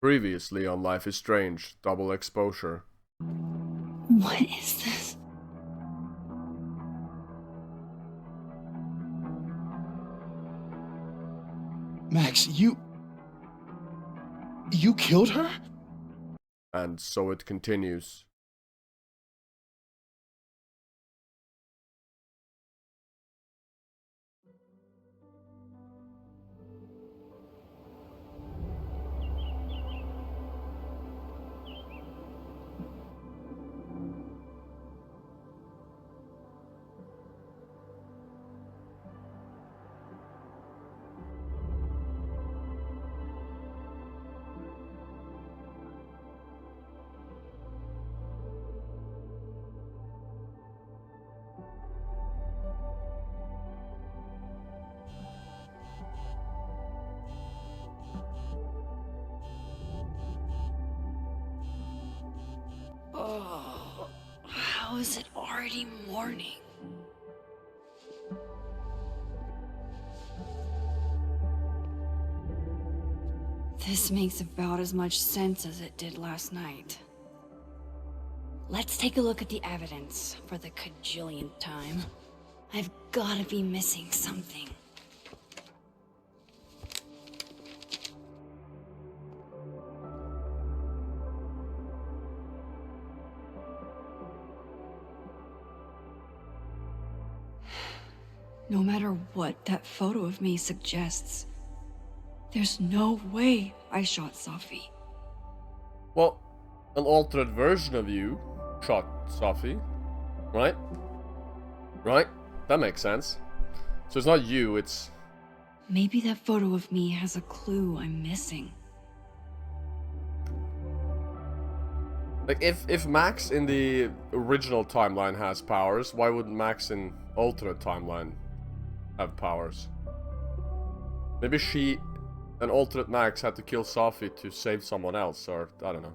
Previously on Life is Strange, double exposure. What is this? Max, you killed her? And so it continues. Oh, how is it already morning? This makes about as much sense as it did last night. Let's take a look at the evidence for the cajillionth time. I've gotta be missing something. No matter what that photo of me suggests, there's no way I shot Safi. Well, an alternate version of you shot Safi, right? Right? That makes sense. So it's not you, it's... Maybe that photo of me has a clue I'm missing. Like, if Max in the original timeline has powers, why wouldn't Max in alternate timeline have powers? Maybe an alternate Max, had to kill Safi to save someone else, or I don't know.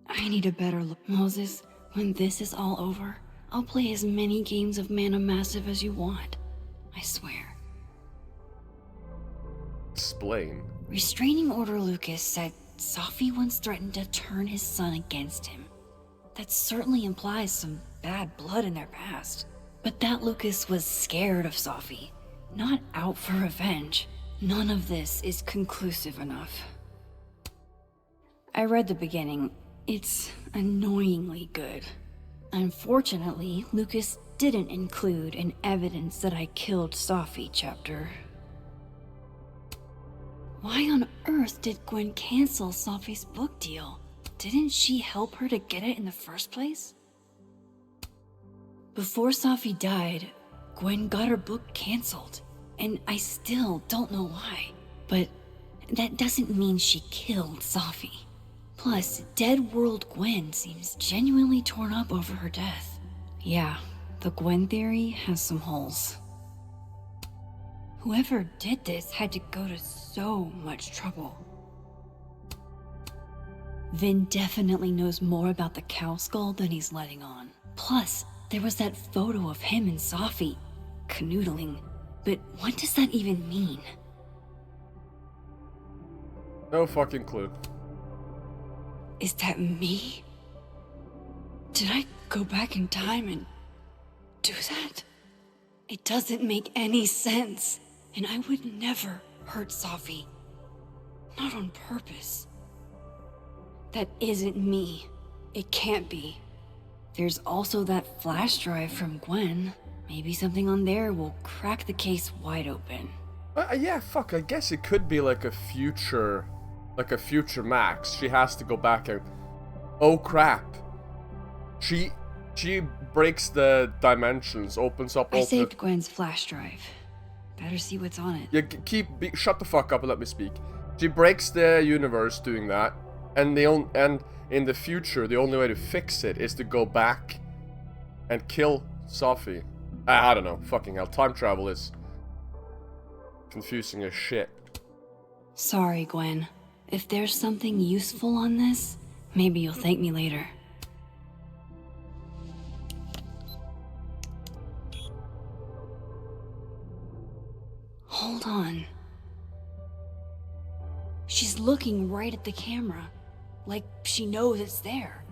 I need a better look, Moses. When this is all over, I'll play as many games of Mana Massive as you want. I swear. Explain. Restraining Order Lucas said Safi once threatened to turn his son against him. That certainly implies some bad blood in their past. But that Lucas was scared of Safi, not out for revenge. None of this is conclusive enough. I read the beginning. It's annoyingly good. Unfortunately, Lucas didn't include an evidence that I killed Safi chapter. Why on earth did Gwen cancel Safi's book deal? Didn't she help her to get it in the first place? Before Safi died, Gwen got her book canceled, and I still don't know why. But that doesn't mean she killed Safi. Plus, Dead World Gwen seems genuinely torn up over her death. Yeah, the Gwen theory has some holes. Whoever did this had to go to so much trouble. Vin definitely knows more about the cow skull than he's letting on. Plus, there was that photo of him and Safi canoodling. But what does that even mean? No fucking clue. Is that me? Did I go back in time and do that? It doesn't make any sense. And I would never hurt Safi. Not on purpose. That isn't me. It can't be. There's also that flash drive from Gwen. Maybe something on there will crack the case wide open. Yeah, fuck, I guess it could be like a future Max. She has to go back and... Oh crap. She breaks the dimensions, opens up I saved Gwen's flash drive. Better see what's on it. Yeah, shut the fuck up and let me speak. She breaks the universe doing that, and in the future, the only way to fix it is to go back and kill Safi. I don't know. Fucking hell, time travel is confusing as shit. Sorry, Gwen. If there's something useful on this, maybe you'll thank me later. Hold on. She's She's looking right at the camera, like she knows it's there.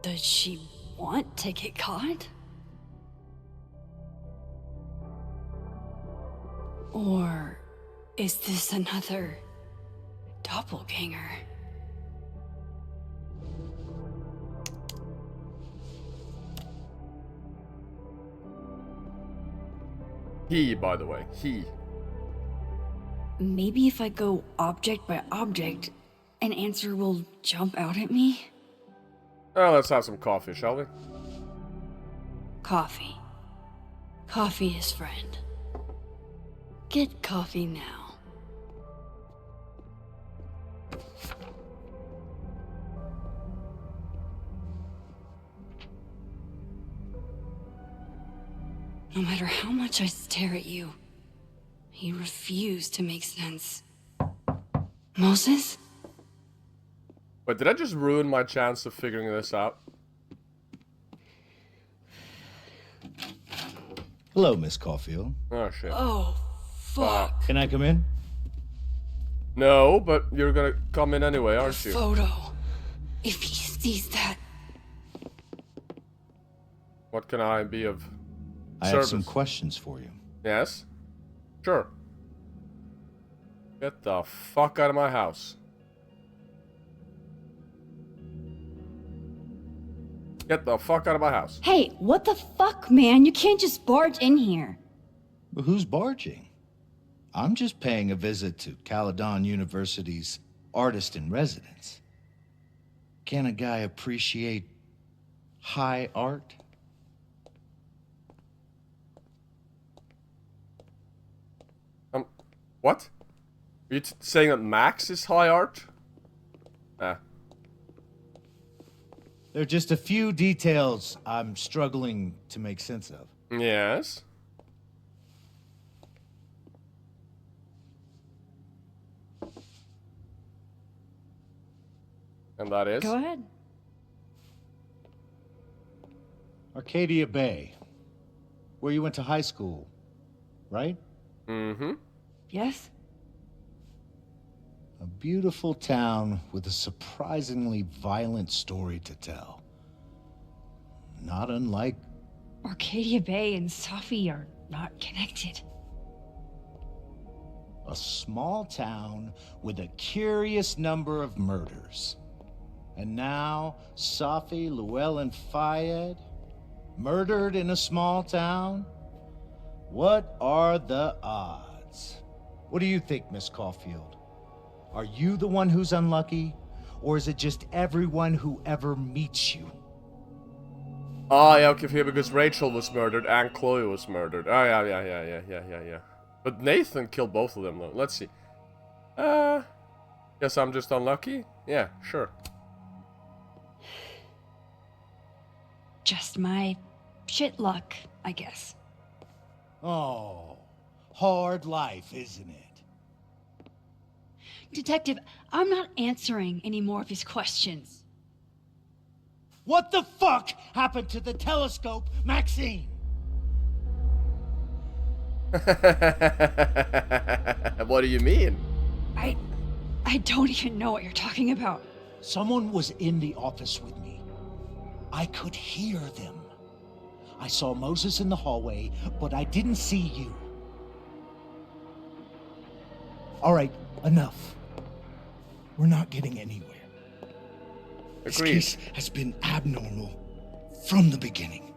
Does she want to get caught? Or is this another doppelganger? He, by the way, he. Maybe if I go object by object, an answer will jump out at me? Oh, let's have some coffee, shall we? Coffee. Coffee is friend. Get coffee now. No matter how much I stare at you, you refuse to make sense. Moses? Wait, did I just ruin my chance of figuring this out? Hello, Miss Caulfield. Oh, shit. Oh, fuck. Can I come in? No, but you're gonna come in anyway, aren't you? Photo. If he sees that. What can I be of I service? have some questions for you. Yes? Sure. Get the fuck out of my house. Get the fuck out of my house. Hey, what the fuck, man? You can't just barge in here. But who's barging? I'm just paying a visit to Caledon University's artist in residence. Can a guy appreciate high art? What? Are you saying that Max is high art? Ah. There are just a few details I'm struggling to make sense of. Yes. And that is? Go ahead. Arcadia Bay, where you went to high school, right? Mm-hmm. Yes? A beautiful town with a surprisingly violent story to tell. Not unlike... Arcadia Bay and Safi are not connected. a small town with a curious number of murders. And now, Safi, Llewellyn Fayed, murdered in a small town? What are the odds? What do you think, Miss Caulfield? Are you the one who's unlucky? Or is it just everyone who ever meets you? Ah, yeah, okay, because Rachel was murdered and Chloe was murdered. Oh, yeah. But Nathan killed both of them, though. Let's see. Guess I'm just unlucky? Yeah, sure. Just my shit luck, I guess. Oh, hard life, isn't it? Detective, I'm not answering any more of his questions. What the fuck happened to the telescope, Maxine? What do you mean? I don't even know what you're talking about. Someone was in the office with me. I could hear them. I saw Moses in the hallway, but I didn't see you. All right, enough. We're not getting anywhere. This Agreed. case has been abnormal from the beginning.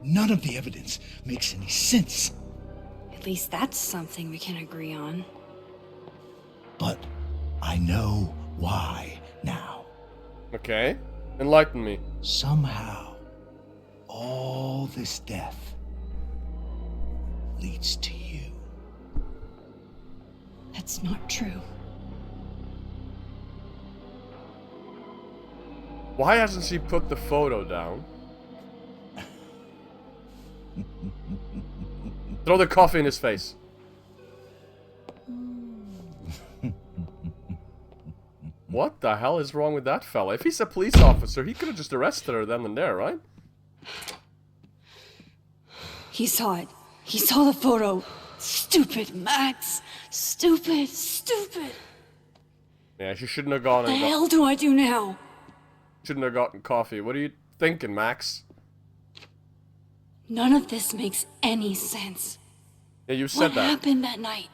None of the evidence makes any sense. At least that's something we can agree on. But I know why now. Okay. Enlighten me. Somehow, all this death leads to you. That's not true. Why hasn't she put the photo down? Throw the coffee in his face. What the hell is wrong with that fella? If he's a police officer, he could have just arrested her then and there, right? He saw it. He saw the photo. Stupid, Max. Stupid. Yeah, she shouldn't have gone The and hell do I do now? shouldn't have gotten coffee. What are you thinking, Max? None of this makes any sense. Yeah, you What said that. happened that night?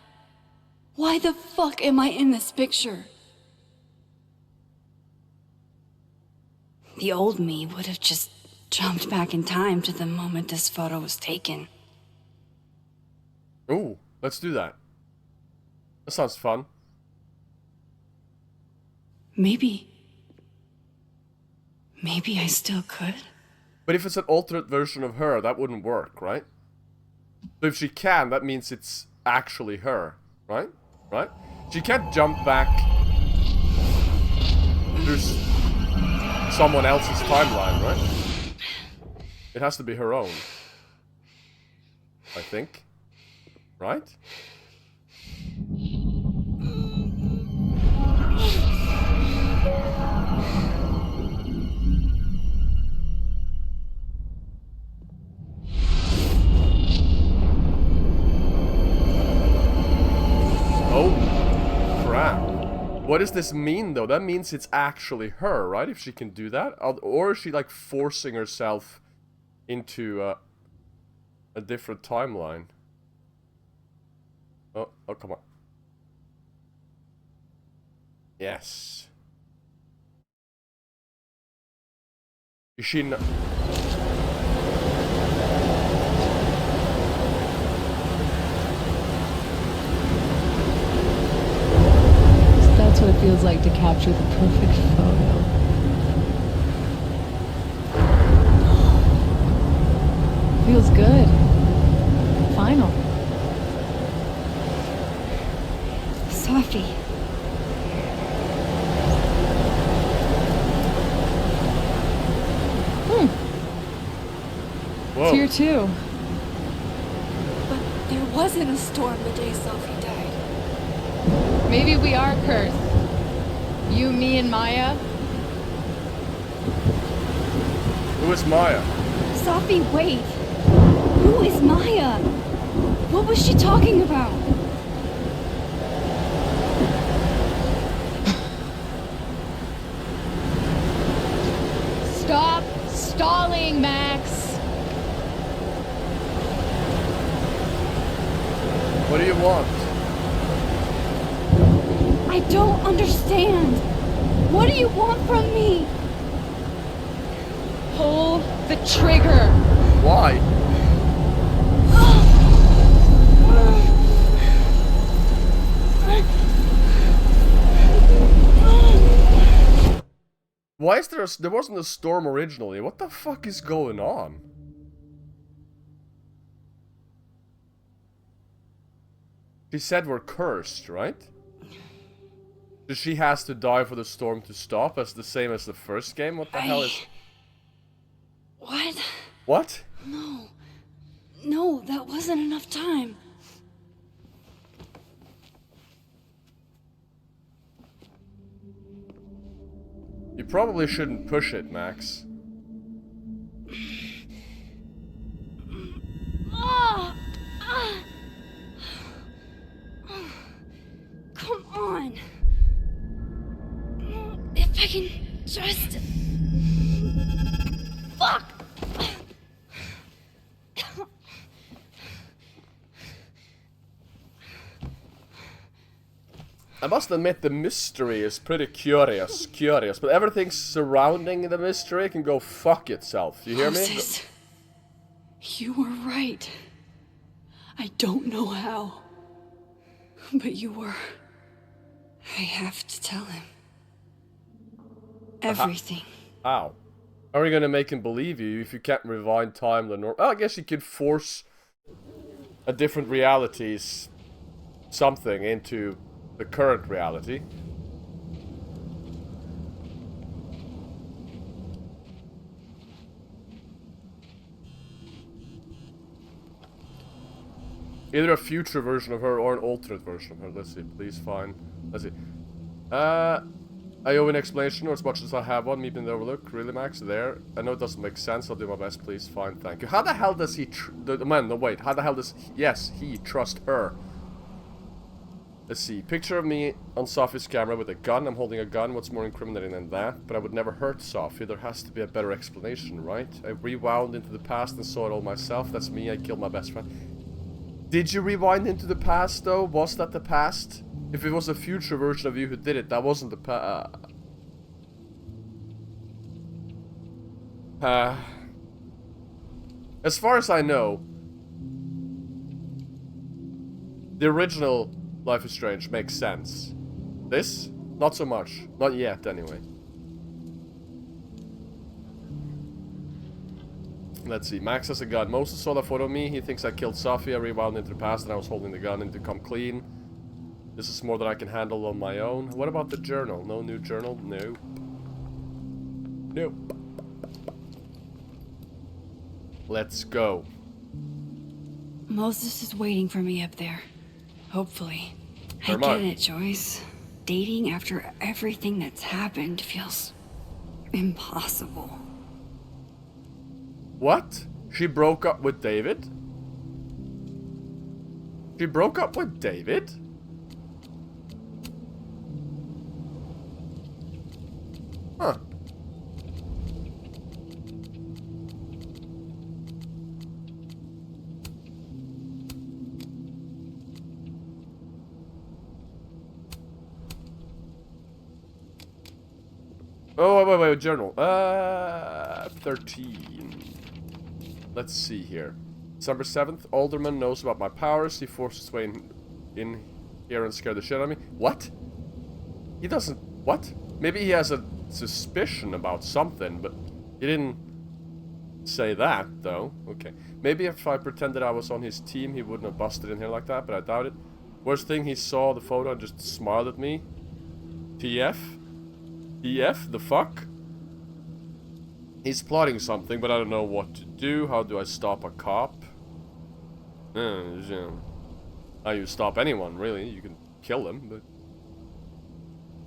Why the fuck am I in this picture? The old me would have just jumped back in time to the moment this photo was taken. Ooh, let's do that. That sounds fun. Maybe I still could. But if it's an alternate version of her, that wouldn't work, right? So if she can, that means it's actually her, right? Right? She can't jump back through someone else's timeline, right? It has to be her own. I think. Right? Oh, crap. What does this mean, though? That means it's actually her, right? If she can do that? Or is she, like, forcing herself into a different timeline? Oh, come on. Yes. Is she not... That's what it feels like to capture the perfect photo. Feels good. Final. Sophie. Whoa. Tier 2. But there wasn't a storm the day Sophie died. Maybe we are cursed. You, me, and Maya. Who is Maya? Sophie, wait. Who is Maya? What was she talking about? Stop stalling, Max. What do you want? I don't understand. What do you want from me? Pull the trigger. Why? Why is there wasn't a storm originally? What the fuck is going on? She said we're cursed, right? So she has to die for the storm to stop, as the same as the first game? What the hell is... What? What? No, that wasn't enough time. You probably shouldn't push it, Max. Come on. If I can just... Fuck! I must admit the mystery is pretty curious, but everything surrounding the mystery can go fuck itself. You hear me? Moses, you were right. I don't know how, but you were. I have to tell him. Everything. How? How are you gonna make him believe you if you can't rewind time the norm? Oh, I guess you could force a different reality's something into the current reality. Either a future version of her or an alternate version of her. Let's see, please find. Let's see. I owe an explanation, or as much as I have one, me being the overlook. Really, Max? There. I know it doesn't make sense. I'll do my best. Please find. Thank you. How the hell does he? Man, no wait. How the hell does? Yes, he trust her. Let's see. Picture of me on Sophie's camera with a gun. I'm holding a gun. What's more incriminating than that? But I would never hurt Sophie. There has to be a better explanation, right? I rewound into the past and saw it all myself. That's me. I killed my best friend. Did you rewind into the past, though? Was that the past? If it was a future version of you who did it, that wasn't the past. As far as I know, the original Life is Strange makes sense. This? Not so much. Not yet, anyway. Let's see. Max has a gun. Moses saw the photo of me. He thinks I killed Sophie. I rewound into the past and I was holding the gun and to come clean. This is more than I can handle on my own. What about the journal? No new journal? Nope. Nope. Let's go. Moses is waiting for me up there. Hopefully. I Never get mind. it, Joyce. Dating after everything that's happened feels impossible. What? She broke up with David? She broke up with David? Huh. Oh, wait, journal. 13. Let's see here. December 7th, Alderman knows about my powers. He forced his way in here and scared the shit out of me. What? He doesn't... What? Maybe he has a suspicion about something, but he didn't say that, though. Okay. Maybe if I pretended I was on his team, he wouldn't have busted in here like that, but I doubt it. Worst thing, he saw the photo and just smiled at me. TF? TF? The fuck? He's plotting something, but I don't know what to do. How do I stop a cop? How you stop anyone, really. You can kill them, but...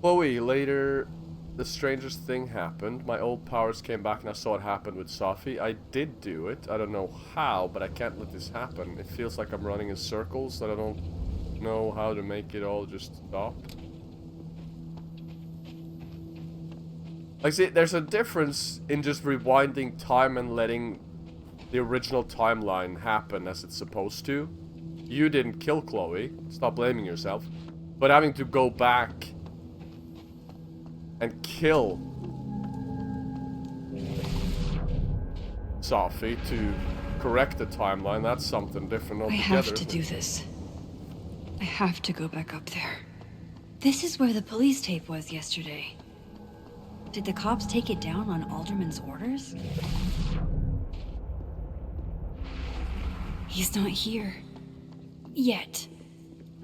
Chloe, later, the strangest thing happened. My old powers came back and I saw it happen with Sophie. I did do it. I don't know how, but I can't let this happen. It feels like I'm running in circles and I don't know how to make it all just stop. Like, see, there's a difference in just rewinding time and letting the original timeline happen as it's supposed to. You didn't kill Chloe. Stop blaming yourself. But having to go back and kill Sophie to correct the timeline, that's something different I altogether. have to do this. I have to go back up there. This is where the police tape was yesterday. Did the cops take it down on Alderman's orders? He's not here. Yet.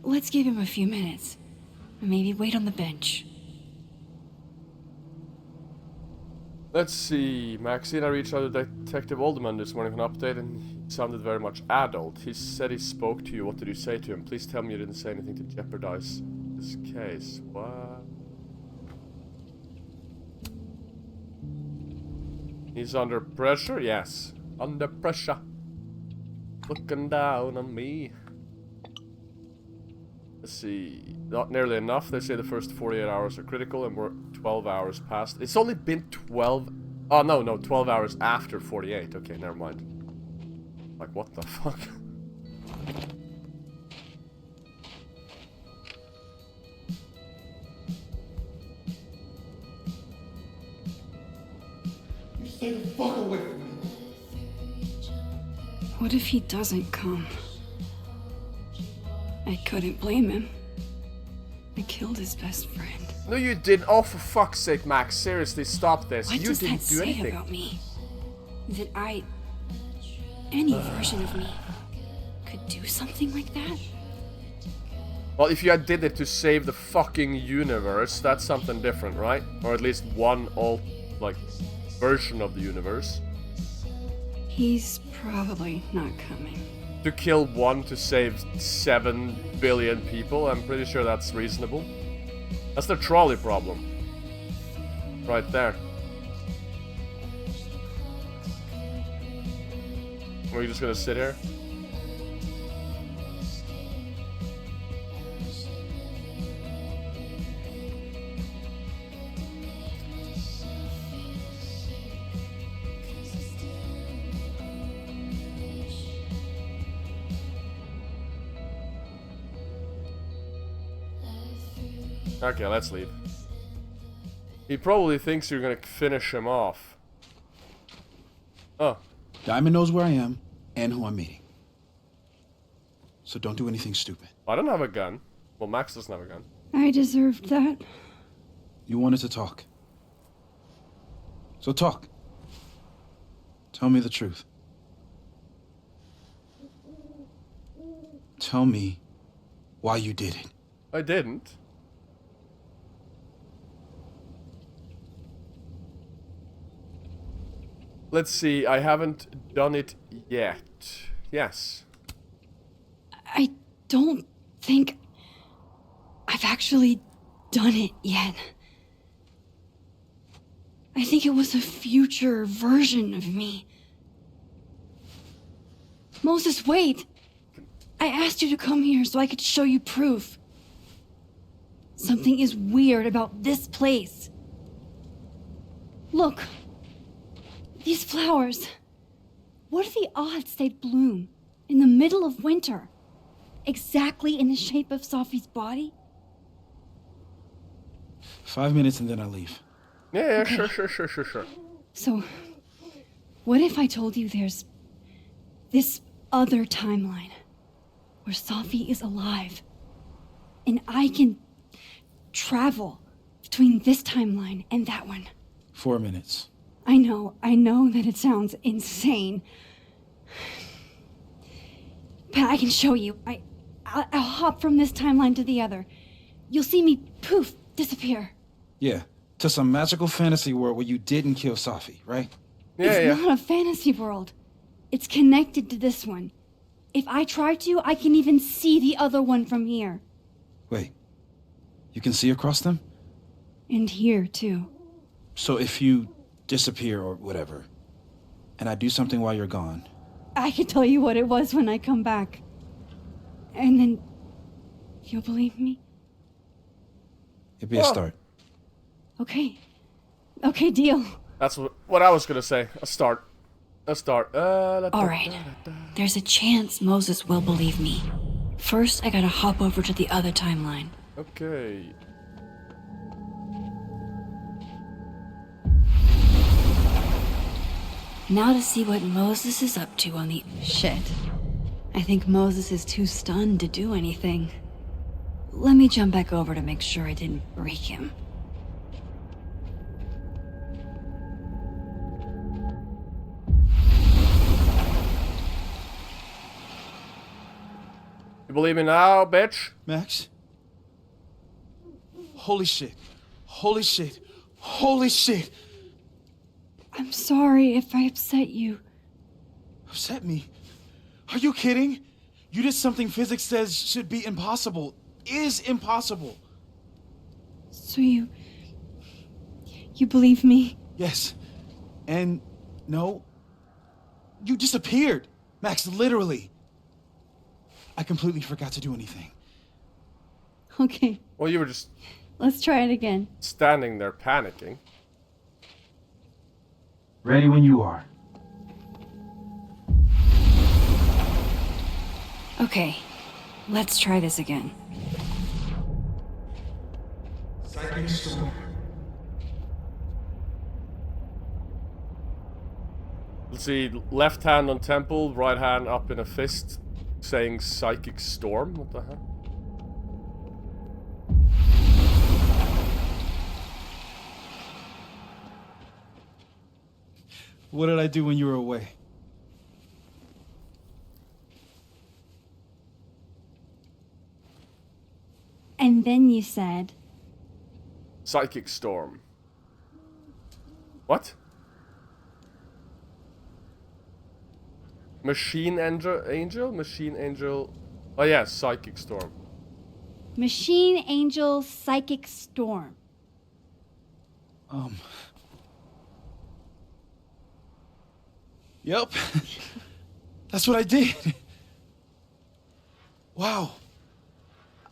Let's give him a few minutes. Maybe wait on the bench. Let's see. Maxine, I reached out to Detective Alderman this morning for an update and he sounded very much adult. He said he spoke to you. What did you say to him? Please tell me you didn't say anything to jeopardize this case. What? He's under pressure? Yes. Under pressure. Looking down on me. Let's see. Not nearly enough. They say the first 48 hours are critical and we're 12 hours past. It's only been 12... Oh, no, 12 hours after 48. Okay, never mind. Like, what the fuck? Stay the fuck away from me. What if he doesn't come? I couldn't blame him. I killed his best friend. No, you didn't. Oh, for fuck's sake, Max. Seriously, stop this. What You does didn't that do say anything. about me? That any version of me could do something like that? Well, if you had did it to save the fucking universe, that's something different, right? Or at least one version of the universe. He's probably not coming. To kill one to save 7 billion people, I'm pretty sure that's reasonable. That's the trolley problem. Right there. Are you just gonna sit here? Okay, let's leave. He probably thinks you're gonna finish him off. Oh. Diamond knows where I am and who I'm meeting. So don't do anything stupid. I don't have a gun. Well, Max doesn't have a gun. I deserved that. You wanted to talk. So talk. Tell me the truth. Tell me why you did it. I didn't. Let's see, I haven't done it yet. Yes. I don't think I've actually done it yet. I think it was a future version of me. Moses, wait! I asked you to come here so I could show you proof. Something is weird about this place. Look. These flowers. What are the odds they'd bloom in the middle of winter? Exactly in the shape of Sophie's body? 5 minutes and then I leave. Yeah, Okay. sure. So, what if I told you there's this other timeline where Sophie is alive and I can travel between this timeline and that one? 4 minutes. I know that it sounds insane. But I can show you. I'll hop from this timeline to the other. You'll see me, poof, disappear. Yeah, to some magical fantasy world where you didn't kill Safi, right? Yeah, It's not a fantasy world. It's connected to this one. If I try to, I can even see the other one from here. Wait, you can see across them? And here, too. So if you disappear or whatever, and I do something while you're gone, I can tell you what it was when I come back. And then you'll believe me? it'd be a start. Okay. Okay, deal. That's what I was gonna say. A start. All right. There's a chance Moses will believe me. First, I gotta hop over to the other timeline. Okay. Now to see what Moses is up to on the... Shit. I think Moses is too stunned to do anything. Let me jump back over to make sure I didn't break him. You believe me now, bitch? Max? Holy shit. Holy shit. Holy shit. I'm sorry if I upset you. Upset me? Are you kidding? You did something physics says should be impossible. Is impossible. So you believe me? Yes. And no. You disappeared. Max, literally. I completely forgot to do anything. Okay, Well, you were just let's try it again. standing there panicking. Ready when you are. Okay, let's try this again. Psychic storm. Let's see, left hand on temple, right hand up in a fist, saying psychic storm. What the hell? What did I do when you were away? And then you said, Psychic storm. What? Machine angel? Machine angel. Oh yeah, psychic storm. Machine Angel Psychic Storm. Yep. That's what I did. Wow.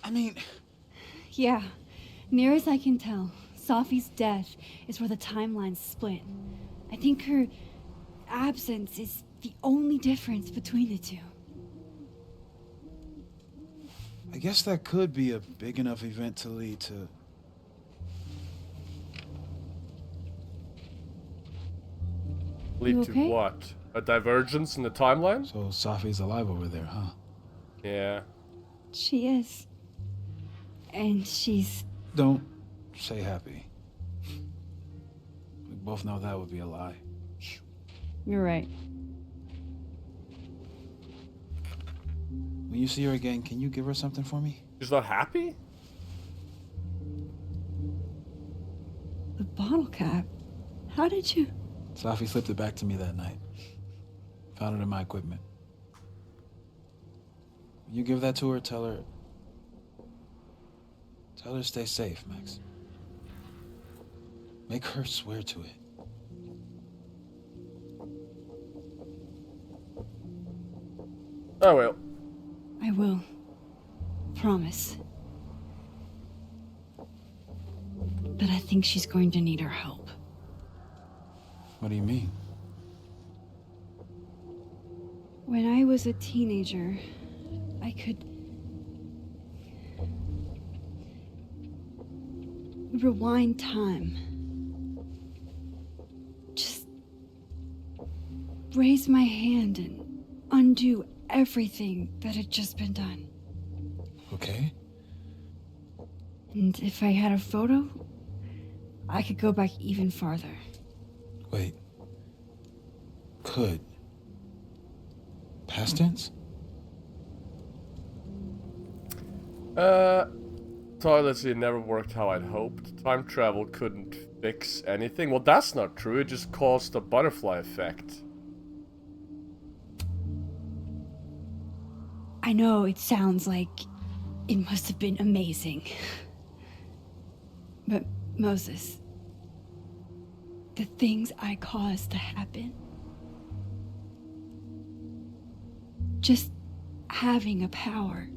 I mean, Yeah, near as I can tell, Safi's death is where the timelines split. I think her absence is the only difference between the two. I guess that could be a big enough event to lead to Lead You to okay? what? A divergence in the timeline? So Safi's alive over there, huh? Yeah. She is. And she's. Don't say happy. We both know that would be a lie. You're right. When you see her again, can you give her something for me? She's not happy? The bottle cap. How did you. Safi slipped it back to me that night. Found it in my equipment. When you give that to her, tell her to stay safe, Max. Make her swear to it. Oh well. I will. Promise. But I think she's going to need our help. What do you mean? When I was a teenager, I could rewind time. Just raise my hand and undo everything that had just been done. Okay. And if I had a photo, I could go back even farther. Wait. Could. Past tense? Toiletry never worked how I'd hoped. Time travel couldn't fix anything. Well, that's not true. It just caused a butterfly effect. I know it sounds like it must have been amazing. But Moses, the things I caused to happen, just having a power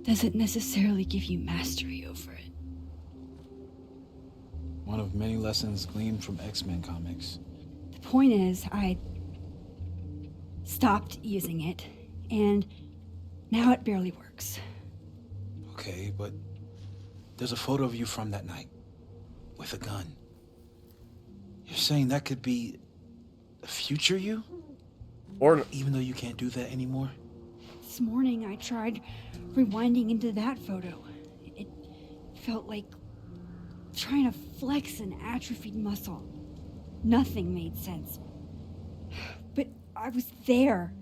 doesn't necessarily give you mastery over it. One of many lessons gleaned from X-Men comics. The point is, I stopped using it, and now it barely works. Okay, but there's a photo of you from that night. With a gun. You're saying that could be a future you? Or Even though you can't do that anymore? This morning I tried rewinding into that photo. It felt like trying to flex an atrophied muscle. Nothing made sense. But I was there,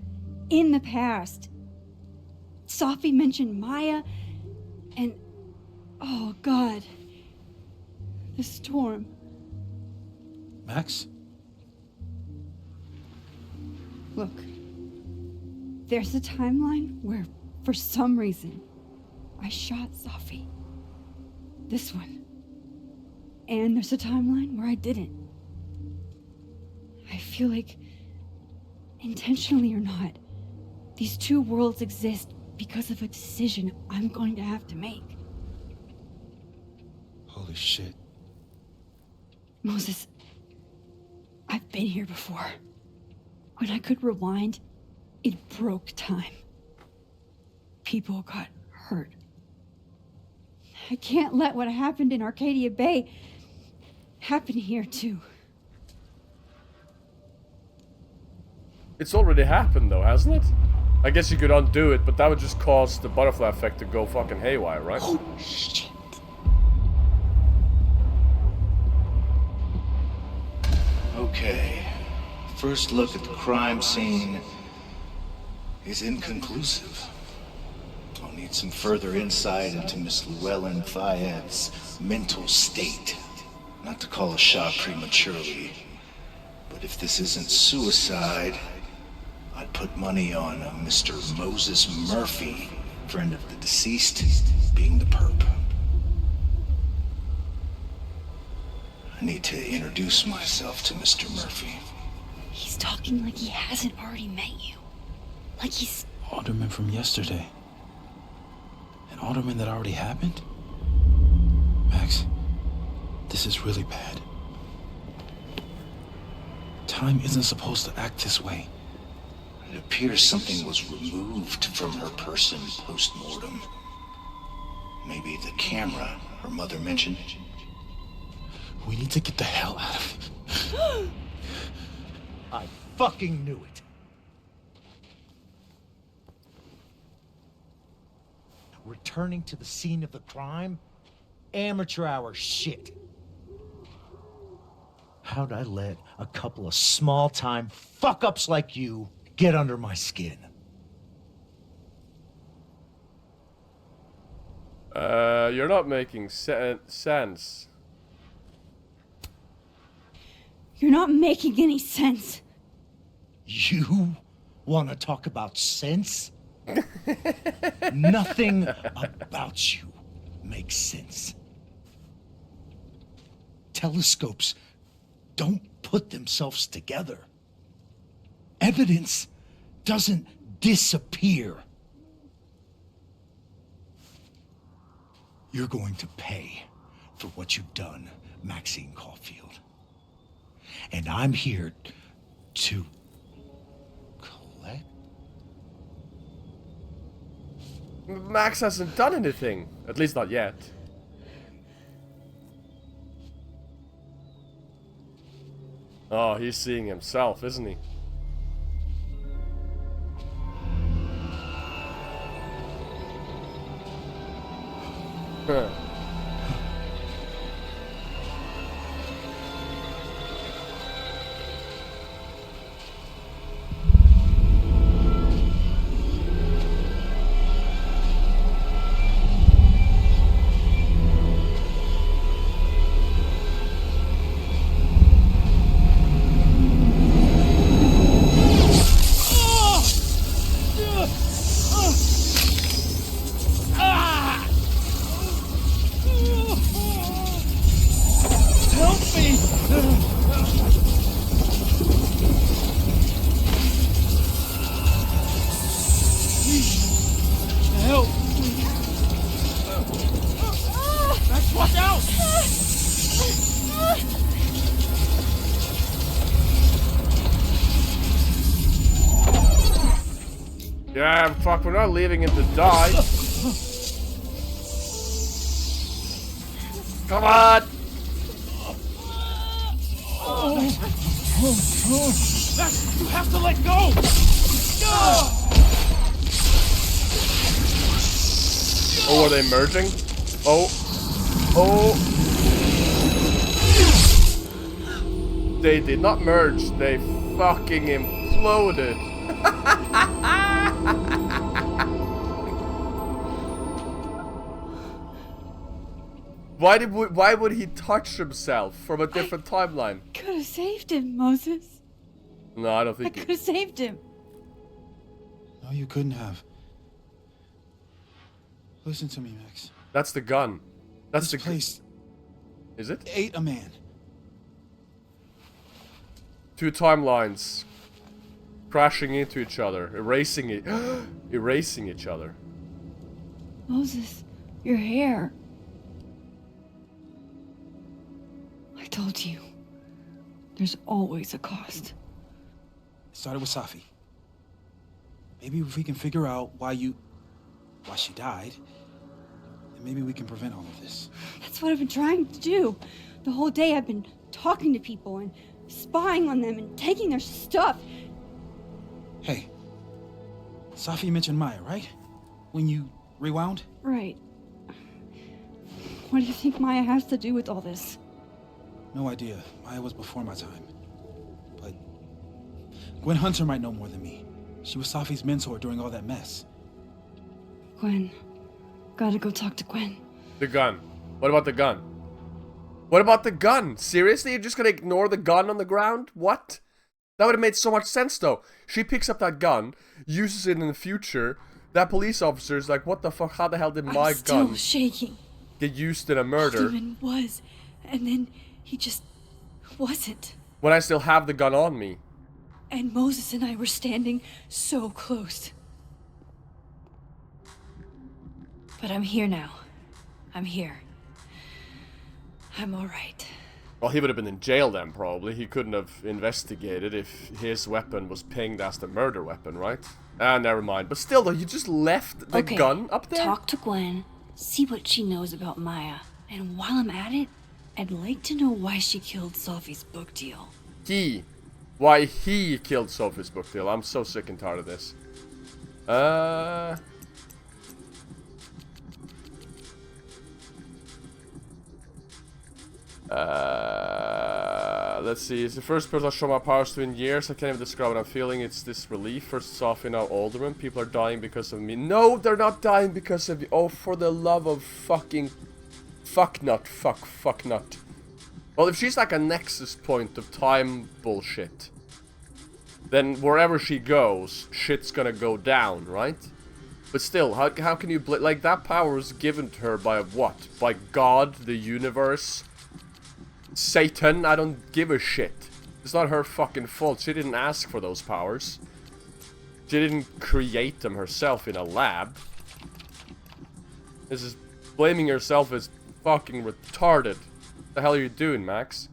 in the past. Safi mentioned Maya, and oh God, the storm. Max? Look, there's a timeline where, for some reason, I shot Safi. This one. And there's a timeline where I didn't. I feel like, intentionally or not, these two worlds exist because of a decision I'm going to have to make. Holy shit. Moses, I've been here before. When I could rewind, it broke time. People got hurt. I can't let what happened in Arcadia Bay happen here too. it's already happened though, hasn't it? I guess you could undo it, but that would just cause the butterfly effect to go fucking haywire, right? Oh, shit. Okay. First look at the crime scene is inconclusive. I'll need some further insight into Miss Llewellyn Fayette's mental state. Not to call a shot prematurely, but if this isn't suicide, I'd put money on Mr. Moses Murphy, friend of the deceased, being the perp. I need to introduce myself to Mr. Murphy. He's talking like he hasn't already met you. Like he's... Alderman from yesterday. An alderman that already happened? Max, this is really bad. Time isn't supposed to act this way. It appears something was removed from her person post-mortem. Maybe the camera her mother mentioned. We need to get the hell out of here. I fucking knew it. Returning to the scene of the crime? Amateur hour shit. How'd I let a couple of small-time fuck-ups like you get under my skin? You're not making sense. You're not making any sense. You want to talk about sense? Nothing about you makes sense. Telescopes don't put themselves together. Evidence doesn't disappear. You're going to pay for what you've done, Maxine Caulfield. And I'm here to collect. Max hasn't done anything. At least not yet. Oh, he's seeing himself, isn't he? Huh. Help me! Help! Max, watch out! Yeah, fuck, we're not leaving him to die. Come on! Max, you have to let go! Oh, are they merging? Oh. Oh. They did not merge. They fucking imploded. Why would he touch himself from a different timeline? Could have saved him, Moses. No, I don't I think. could have saved him. No, you couldn't have. Listen to me, Max. That's the gun. That's This the place Is it? ate a man. Two timelines crashing into each other, erasing it, erasing each other. Moses, your hair. I told you. There's always a cost. It started with Safi. Maybe if we can figure out why she died, then maybe we can prevent all of this. That's what I've been trying to do. The whole day I've been talking to people and spying on them and taking their stuff. Hey, Safi mentioned Maya, right? When you rewound? Right. What do you think Maya has to do with all this? No idea. Maya was before my time. But Gwen Hunter might know more than me. She was Safi's mentor during all that mess. Gwen. Gotta go talk to Gwen. The gun. What about the gun? What about the gun? Seriously? You're just gonna ignore the gun on the ground? What? That would have made so much sense, though. She picks up that gun, uses it in the future. That police officer's like, what the fuck? How the hell did my I'm still gun shaking. get used in a murder Haldeman was, and then he just wasn't. when I still have the gun on me? And Moses and I were standing so close. But I'm here now. I'm here. I'm alright. Well, he would have been in jail then, probably. He couldn't have investigated if his weapon was pinged as the murder weapon, right? Ah, never mind. But still, though, you just left the gun up there? Talk to Gwen, see what she knows about Maya. And while I'm at it, I'd like to know why she killed Sophie's book deal. He Why he killed Sophie's book deal. I'm so sick and tired of this. Let's see. It's the first person I show my powers to in years. I can't even describe what I'm feeling. It's this relief. First Sophie, now Alderman. People are dying because of me. No, they're not dying because of you. Oh, for the love of fucking... Fuck nut. Fuck nut. Well, if she's like a nexus point of time bullshit, then wherever she goes, shit's gonna go down, right? But still, how can you... like, that power was given to her by what? By God, the universe... Satan? I don't give a shit. It's not her fucking fault. She didn't ask for those powers. She didn't create them herself in a lab. This is... blaming yourself is fucking retarded. What the hell are you doing, Max?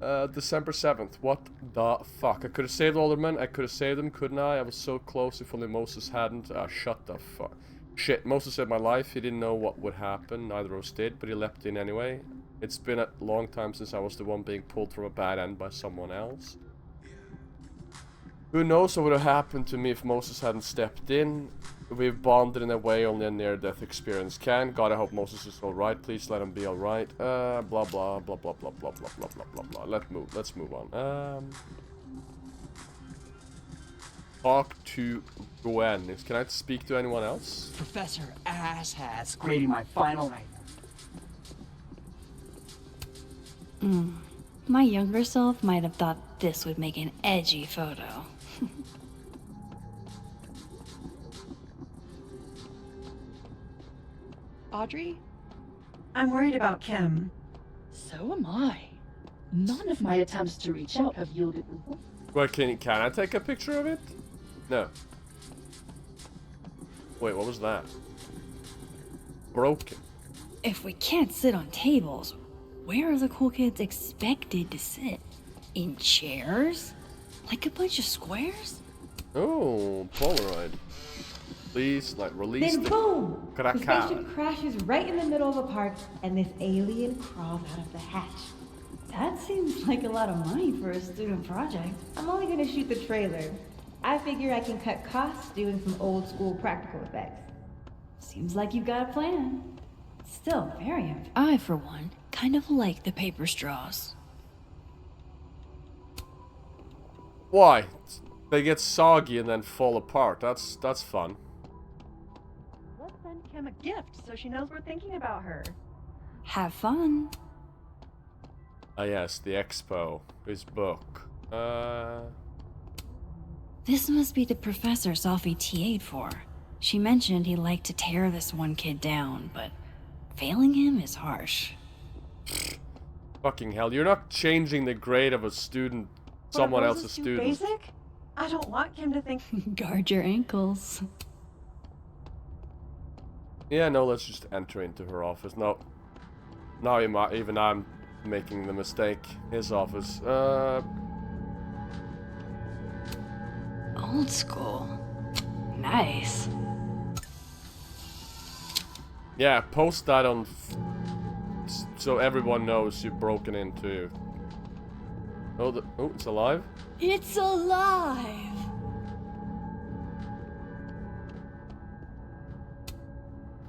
December 7th. What the fuck? I could have saved Alderman. I could have saved him, couldn't I? I was so close if only Moses hadn't. Ah, shut the fuck. Shit, Moses saved my life. He didn't know what would happen. Neither of us did, but he leapt in anyway. It's been a long time since I was the one being pulled from a bad end by someone else. Who knows what would have happened to me if Moses hadn't stepped in. We've bonded in a way only a near-death experience can. God, I hope Moses is alright. Please let him be alright. Blah, blah, blah, blah, blah, blah, blah, blah, blah, blah, blah. Let's move on. Talk to Gwen. Can I speak to anyone else? Professor Asshat's grading my final night. My younger self might have thought this would make an edgy photo. Audrey? I'm worried about Kim. So am I. None of my attempts to reach out have yielded results. Well, can I take a picture of it? No. Wait, what was that? Broken. If we can't sit on tables, where are the cool kids expected to sit? In chairs? Like a bunch of squares? Oh, Polaroid. Please, like, release Then the boom! The Krakow. spaceship crashes right in the middle of a park, and this alien crawls out of the hatch. That seems like a lot of money for a student project. I'm only gonna shoot the trailer. I figure I can cut costs doing some old school practical effects. Seems like you've got a plan. Still very I, for one, kind of like the paper straws. Why? They get soggy and then fall apart. That's fun. Let's send Kim a gift so she knows we're thinking about her. Have fun. Ah yes, the expo. His book. This must be the professor Sophie TA'd for. She mentioned he liked to tear this one kid down, but failing him is harsh. Fucking hell, you're not changing the grade of a student, someone else's student. Basic? I don't want Kim to think. Guard your ankles. Yeah, no, let's just enter into her office. No. Now even I'm making the mistake. His office. Old school. Nice. Yeah, post that on... so everyone knows you've broken into... Oh, it's alive? It's alive!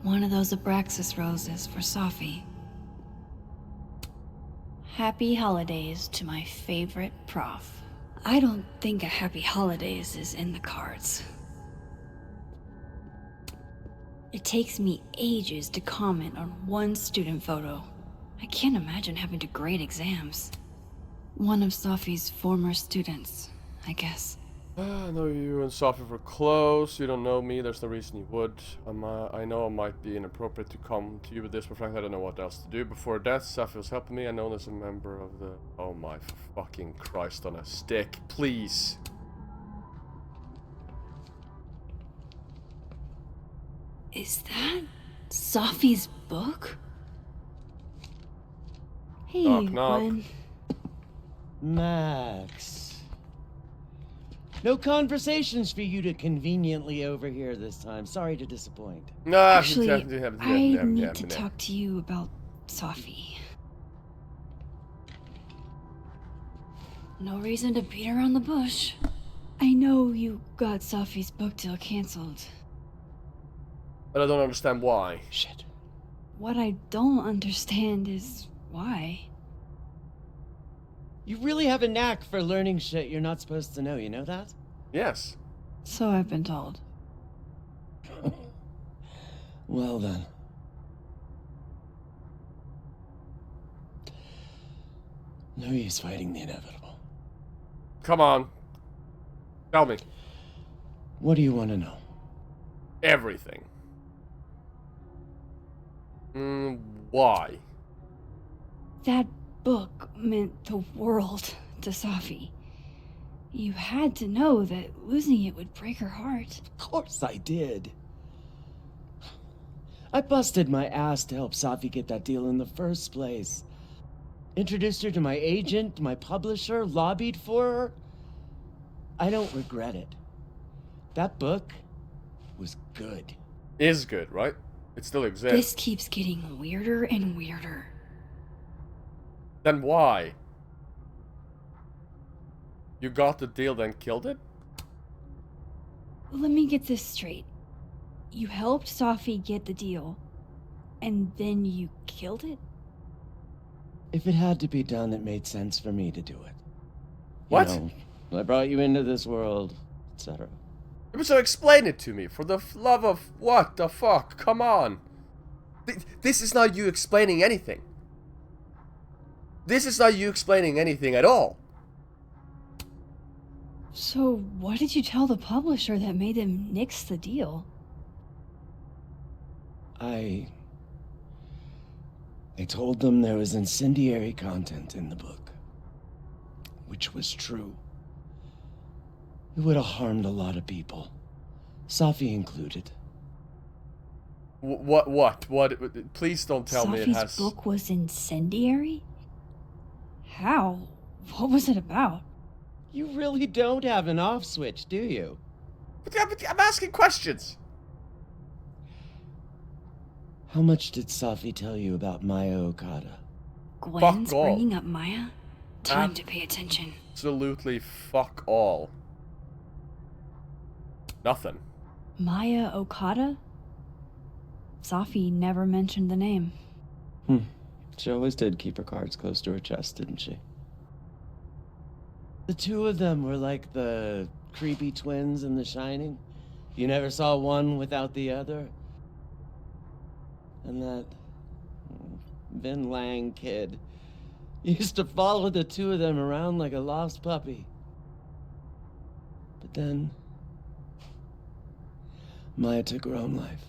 One of those Abraxas roses for Sophie. Happy holidays to my favorite prof. I don't think a happy holidays is in the cards. It takes me ages to comment on one student photo. I can't imagine having to grade exams. One of Sophie's former students, I guess. I know you and Sophie were close. You don't know me. There's no reason you would. I know it might be inappropriate to come to you with this, but frankly, I don't know what else to do. Before death, Sophie was helping me. I know as a member of the... Oh my fucking Christ on a stick. Please. Is that Sophie's book? Hey, Knock, knock. Gwen. Max. No conversations for you to conveniently overhear this time. Sorry to disappoint. No, Actually, I need to talk to you about Sophie. No reason to beat around the bush. I know you got Safi's book deal canceled. But I don't understand why. Shit. What I don't understand is why. You really have a knack for learning shit you're not supposed to know, you know that? Yes. So I've been told. Well then. No use fighting the inevitable. Come on. Tell me. What do you want to know? Everything. Why? That book meant the world to Safi. You had to know that losing it would break her heart. Of course I did. I busted my ass to help Safi get that deal in the first place. Introduced her to my agent, my publisher, lobbied for her. I don't regret it. That book was good. Is good, right? It still exists. This keeps getting weirder and weirder. Then why? You got the deal, then killed it? Let me get this straight. You helped Safi get the deal, and then you killed it? If it had to be done, it made sense for me to do it. What? You know, I brought you into this world, etc. So explain it to me, for the love of what the fuck? Come on. This is not you explaining anything. This is not you explaining anything at all. So what did you tell the publisher that made them nix the deal? I told them there was incendiary content in the book. Which was true. It would have harmed a lot of people. Safi included. What? Please don't tell me it has... Safi's book was incendiary? How? What was it about? You really don't have an off switch, do you? But I'm asking questions. How much did Safi tell you about Maya Okada? Gwen's Fuck all. bringing up Maya? Time to pay attention. Absolutely fuck all. Nothing. Maya Okada? Safi never mentioned the name. She always did keep her cards close to her chest, didn't she? The two of them were like the creepy twins in The Shining. You never saw one without the other. And that Vin Lang kid used to follow the two of them around like a lost puppy. But then Maya took her own life.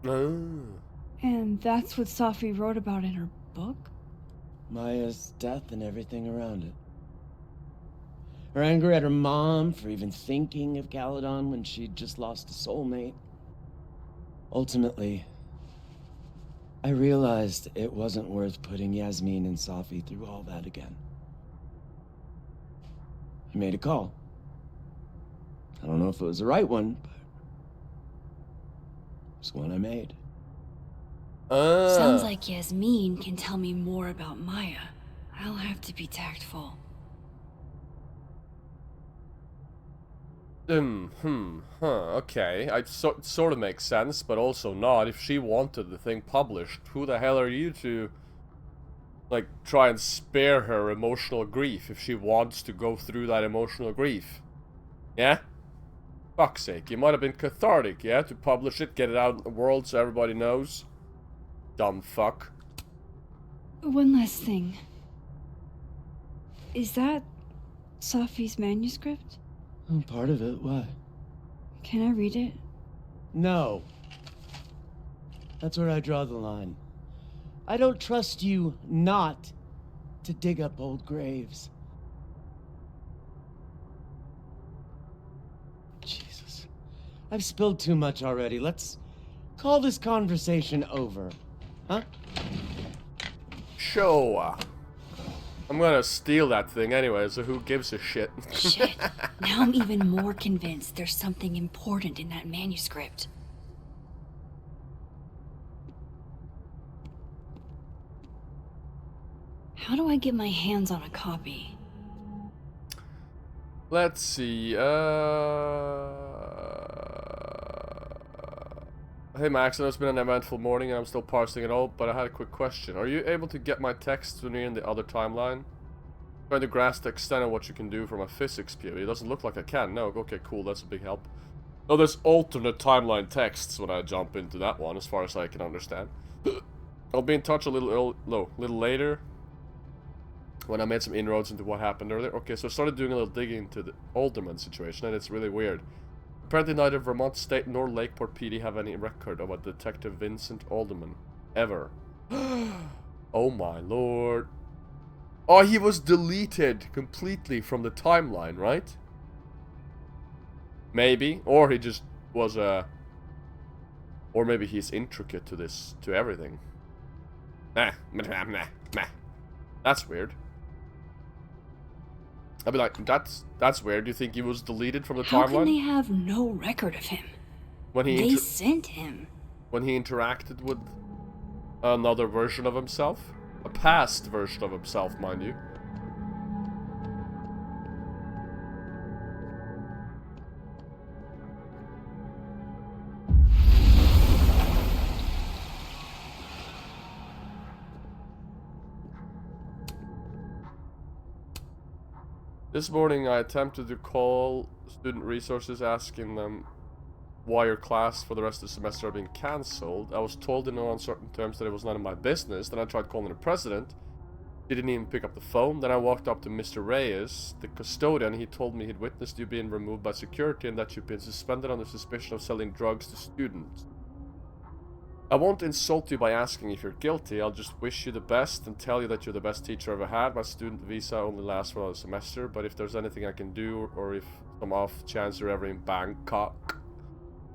Oh. And that's what Safi wrote about in her book? Maya's death and everything around it. Her anger at her mom for even thinking of Caledon when she'd just lost a soulmate. Ultimately, I realized it wasn't worth putting Yasmin and Safi through all that again. I made a call. I don't know if it was the right one, but it's one I made. Sounds like Yasmin can tell me more about Maya. I'll have to be tactful. Okay. Sort of makes sense, but also not. If she wanted the thing published, who the hell are you to, like, try and spare her emotional grief if she wants to go through that emotional grief? Yeah? Fuck's sake, it might have been cathartic, yeah, to publish it, get it out in the world so everybody knows. Dumb fuck. One last thing. Is that Safi's manuscript? Oh, part of it, why? Can I read it? No. That's where I draw the line. I don't trust you not to dig up old graves. Jesus. I've spilled too much already. Let's call this conversation over. Huh? Sure. I'm gonna steal that thing anyway, so who gives a shit? Shit. Now I'm even more convinced there's something important in that manuscript. How do I get my hands on a copy? Let's see. Hey Max, I know it's been an eventful morning and I'm still parsing it all, but I had a quick question. Are you able to get my texts when you're in the other timeline? Trying to grasp the extent of what you can do from a physics POV. It doesn't look like I can. No, okay, cool, that's a big help. Oh, there's alternate timeline texts when I jump into that one, as far as I can understand. I'll be in touch a little later, when I made some inroads into what happened earlier. Okay, so I started doing a little digging into the Alderman situation, and it's really weird. Apparently neither Vermont State nor Lakeport PD have any record of a Detective Vincent Alderman. Ever. Oh my lord. Oh, he was deleted completely from the timeline, right? Maybe. Or he just was a... Or maybe he's intricate to this, to everything. Nah. That's weird. I'd be like, that's weird. Do you think he was deleted from the How timeline? can they have no record of him? When he They sent him. When he interacted with another version of himself? A past version of himself, mind you. This morning I attempted to call student resources asking them why your class for the rest of the semester are being cancelled. I was told in no uncertain terms that it was none of my business. Then I tried calling the president. He didn't even pick up the phone. Then I walked up to Mr. Reyes, the custodian. He told me he'd witnessed you being removed by security and that you've been suspended under suspicion of selling drugs to students. I won't insult you by asking if you're guilty. I'll just wish you the best and tell you that you're the best teacher I've ever had. My student visa only lasts for another semester, but if there's anything I can do, or if some off chance you're ever in Bangkok,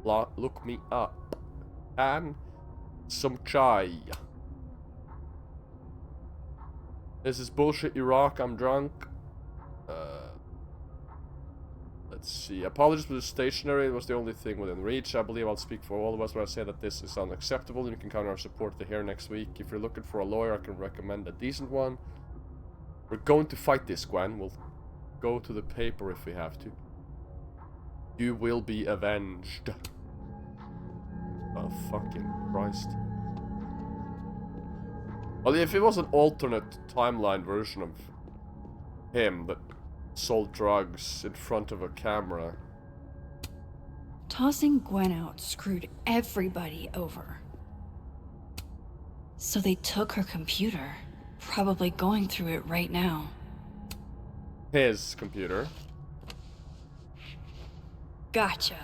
look me up. And some chai. This is bullshit, Iraq. I'm drunk. Let's see. Apologies for the stationery. It was the only thing within reach. I believe I'll speak for all of us when I say that this is unacceptable. And you can count on our support to hear next week. If you're looking for a lawyer, I can recommend a decent one. We're going to fight this, Gwen. We'll go to the paper if we have to. You will be avenged. Oh, fucking Christ. Well, if it was an alternate timeline version of him that sold drugs in front of a camera. Tossing Gwen out screwed everybody over. So they took her computer, probably going through it right now. His computer. Gotcha.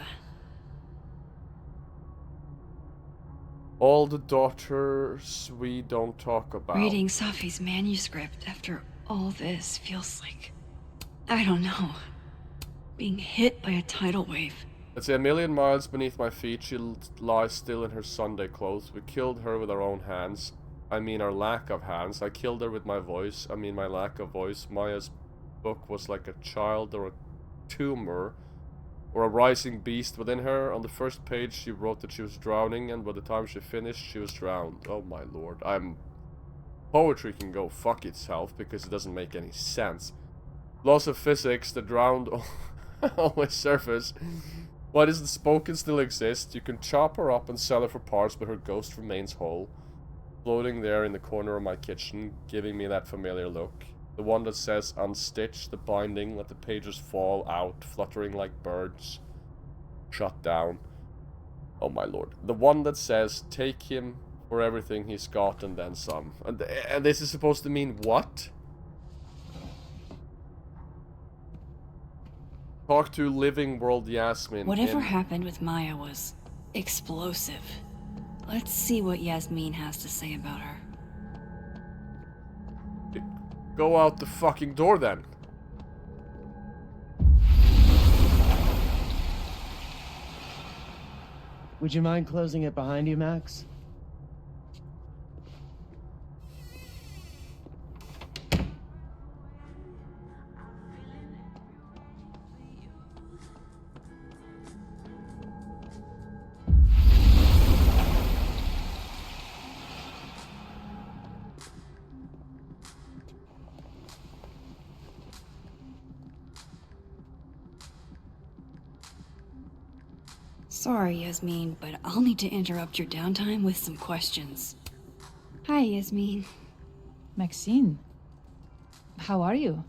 All the daughters we don't talk about. Reading Safi's manuscript after all this feels like... I don't know. Being hit by a tidal wave. Let's say 1,000,000 miles beneath my feet, she lies still in her Sunday clothes. We killed her with our own hands. I mean our lack of hands. I killed her with my voice. I mean my lack of voice. Maya's book was like a child or a tumor or a rising beast within her. On the first page she wrote that she was drowning, and by the time she finished she was drowned. Oh my lord. Poetry can go fuck itself because it doesn't make any sense. Laws of physics, the drowned always surface. Why does the spoken still exist? You can chop her up and sell her for parts, but her ghost remains whole. Floating there in the corner of my kitchen, giving me that familiar look. The one that says unstitch the binding, let the pages fall out, fluttering like birds. Shut down. Oh my lord. The one that says take him for everything he's got and then some. And this is supposed to mean what? Talk to Living World Yasmin. Whatever happened with Maya was explosive. Let's see what Yasmin has to say about her. Go out the fucking door then. Would you mind closing it behind you, Max? Sorry, Yasmin, but I'll need to interrupt your downtime with some questions. Hi, Yasmin. Maxine, how are you?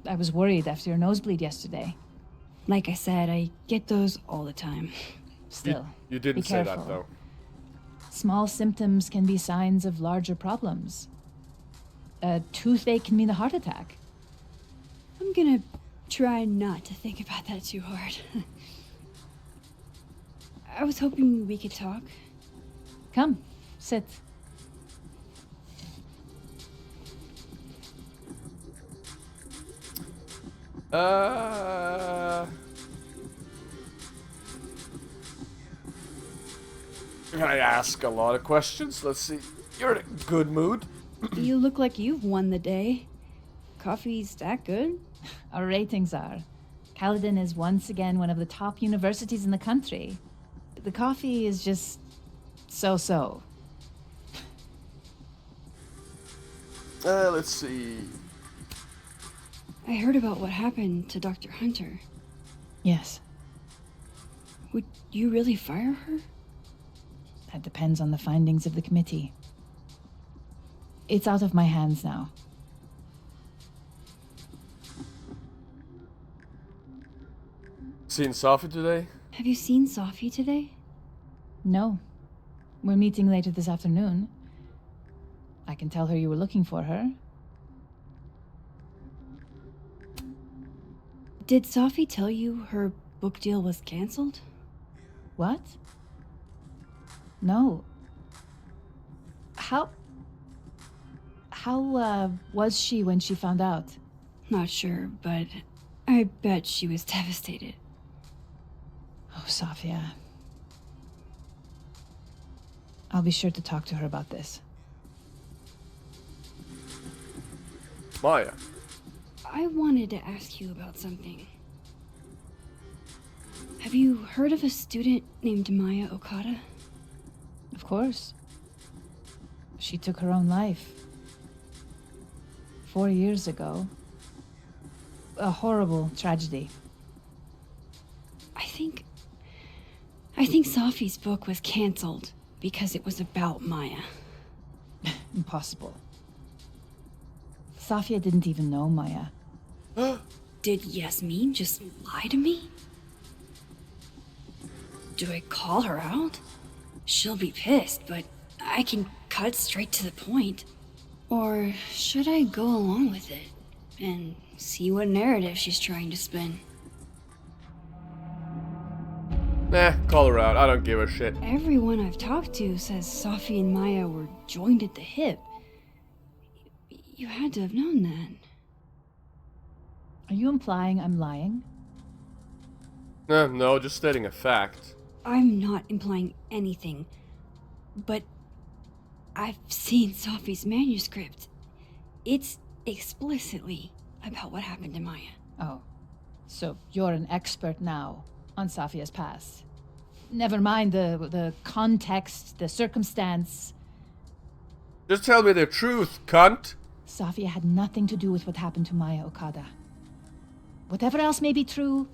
I was worried after your nosebleed yesterday. Like I said, I get those all the time. Still, You didn't be say careful. that though. Small symptoms can be signs of larger problems. A toothache can mean a heart attack. I'm gonna try not to think about that too hard. I was hoping we could talk. Come, sit. I ask a lot of questions. Let's see. You're in a good mood. You look like you've won the day. Coffee's that good? Our ratings are. Caledon is once again one of the top universities in the country. The coffee is just so-so. Let's see. I heard about what happened to Dr. Hunter. Yes, Would you really fire her? that depends on the findings of the committee. It's out of my hands now. Seen Sophie today? Have you seen Sophie today? No. We're meeting later this afternoon. I can tell her you were looking for her. Did Sophie tell you her book deal was canceled? What? No. How was she when she found out? Not sure, but I bet she was devastated. Oh, Sophia. I'll be sure to talk to her about this. Maya. I wanted to ask you about something. Have you heard of a student named Maya Okada? Of course. She took her own life. 4 years ago. A horrible tragedy. I think Sophie's book was canceled because it was about Maya. Impossible. Sophia didn't even know Maya. Did Yasmin just lie to me? Do I call her out? She'll be pissed, but I can cut straight to the point. Or should I go along with it and see what narrative she's trying to spin? Nah, call her out. I don't give a shit. Everyone I've talked to says Sophie and Maya were joined at the hip. You had to have known that. Are you implying I'm lying? No, just stating a fact. I'm not implying anything, but I've seen Sophie's manuscript. It's explicitly about what happened to Maya. Oh, so you're an expert now on Sophia's past. Never mind the context, the circumstance. Just tell me the truth, cunt. Sophia had nothing to do with what happened to Maya Okada. Whatever else may be true,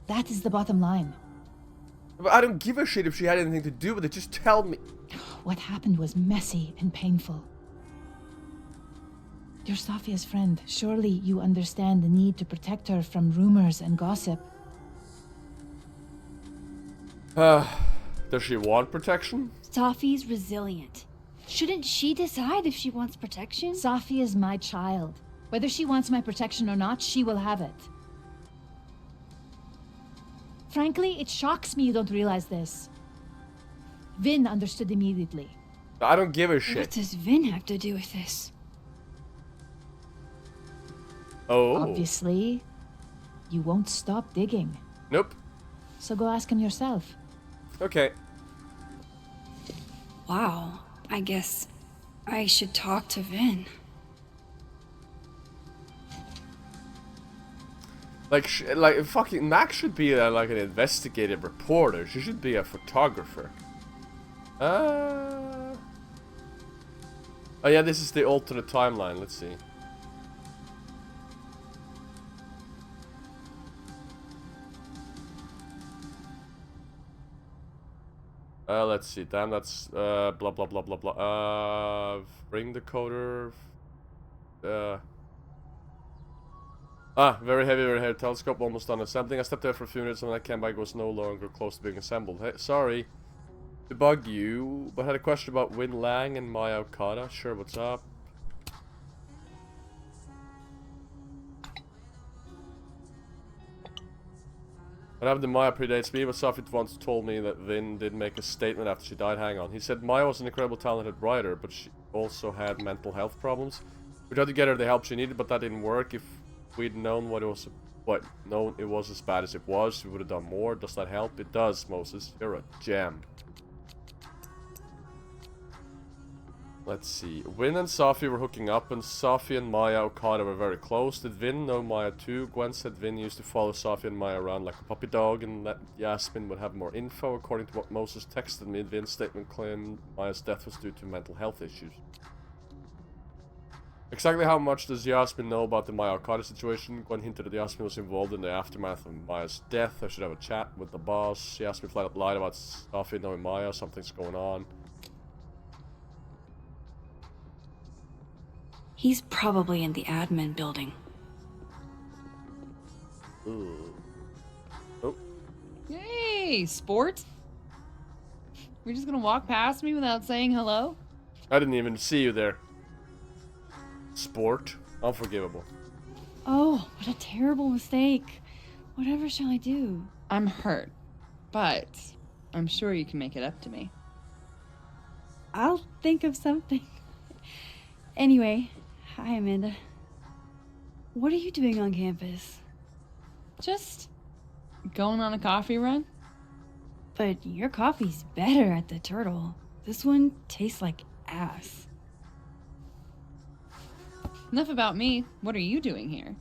that is the bottom line. But I don't give a shit if she had anything to do with it. Just tell me. What happened was messy and painful. You're Sophia's friend. Surely you understand the need to protect her from rumors and gossip. Does she want protection? Sophie's resilient. Shouldn't she decide if she wants protection? Sophie is my child. Whether she wants my protection or not, she will have it. Frankly, it shocks me you don't realize this. Vin understood immediately. I don't give a What shit. does Vin have to do with this? Oh. Obviously, you won't stop digging. Nope. So go ask him yourself. Okay. Wow, I guess I should talk to Vin. Like fucking Max should be like an investigative reporter. She should be a photographer. Oh yeah, this is the alternate timeline. Let's see. Let's see. Damn, that's blah blah blah blah blah. Ring decoder. Very heavy, very heavy telescope, almost done assembling. I stepped there for a few minutes and when I came back it was no longer close to being assembled. Hey, sorry to bug you, but I had a question about Win Lang and Maya Okada. Sure, what's up? What happened to Maya predates me, but Safit once told me that Vin did make a statement after she died. Hang on. He said Maya was an incredible talented writer, but she also had mental health problems. We tried to get her the help she needed, but that didn't work. If we'd known known it was as bad as it was, we would have done more. Does that help? It does, Moses. You're a gem. Let's see. Vin and Safi were hooking up, and Safi and Maya Okada were very close. Did Vin know Maya too? Gwen said Vin used to follow Safi and Maya around like a puppy dog, and that Yasmin would have more info. According to what Moses texted me, Vin's statement claimed Maya's death was due to mental health issues. Exactly how much does Yasmin know about the Maya Okada situation? Gwen hinted that Yasmin was involved in the aftermath of Maya's death. I should have a chat with the boss. Yasmin flat out lied about Safi knowing Maya. Something's going on. He's probably in the admin building. Ooh. Oh. Yay, sport? We're just gonna walk past me without saying hello? I didn't even see you there. Sport. Unforgivable. Oh, what a terrible mistake. Whatever shall I do? I'm hurt, but I'm sure you can make it up to me. I'll think of something. Anyway, hi, Amanda. What are you doing on campus? Just going on a coffee run? But your coffee's better at the Turtle. This one tastes like ass. Enough about me. What are you doing here?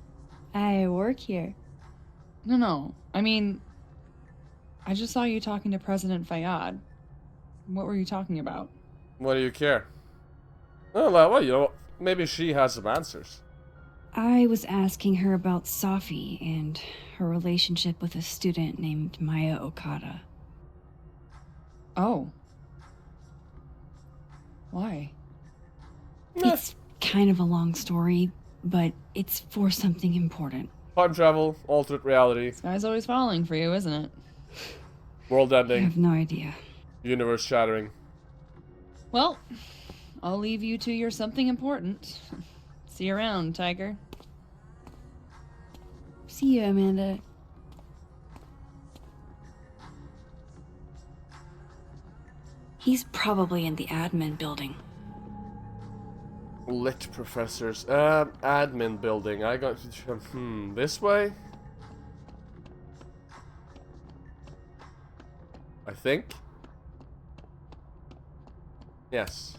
I work here. No. I mean, I just saw you talking to President Fayyad. What were you talking about? What do you care? Oh, well, you know, maybe she has some answers. I was asking her about Safi and her relationship with a student named Maya Okada. Oh. Why? It's kind of a long story, but it's for something important. Time travel, alternate reality. Sky's always falling for you, isn't it? World ending. I have no idea. Universe shattering. Well, I'll leave you to your something important. See you around, Tiger. See you, Amanda. He's probably in the admin building. Lit professors. Admin building. I got... this way? I think? Yes.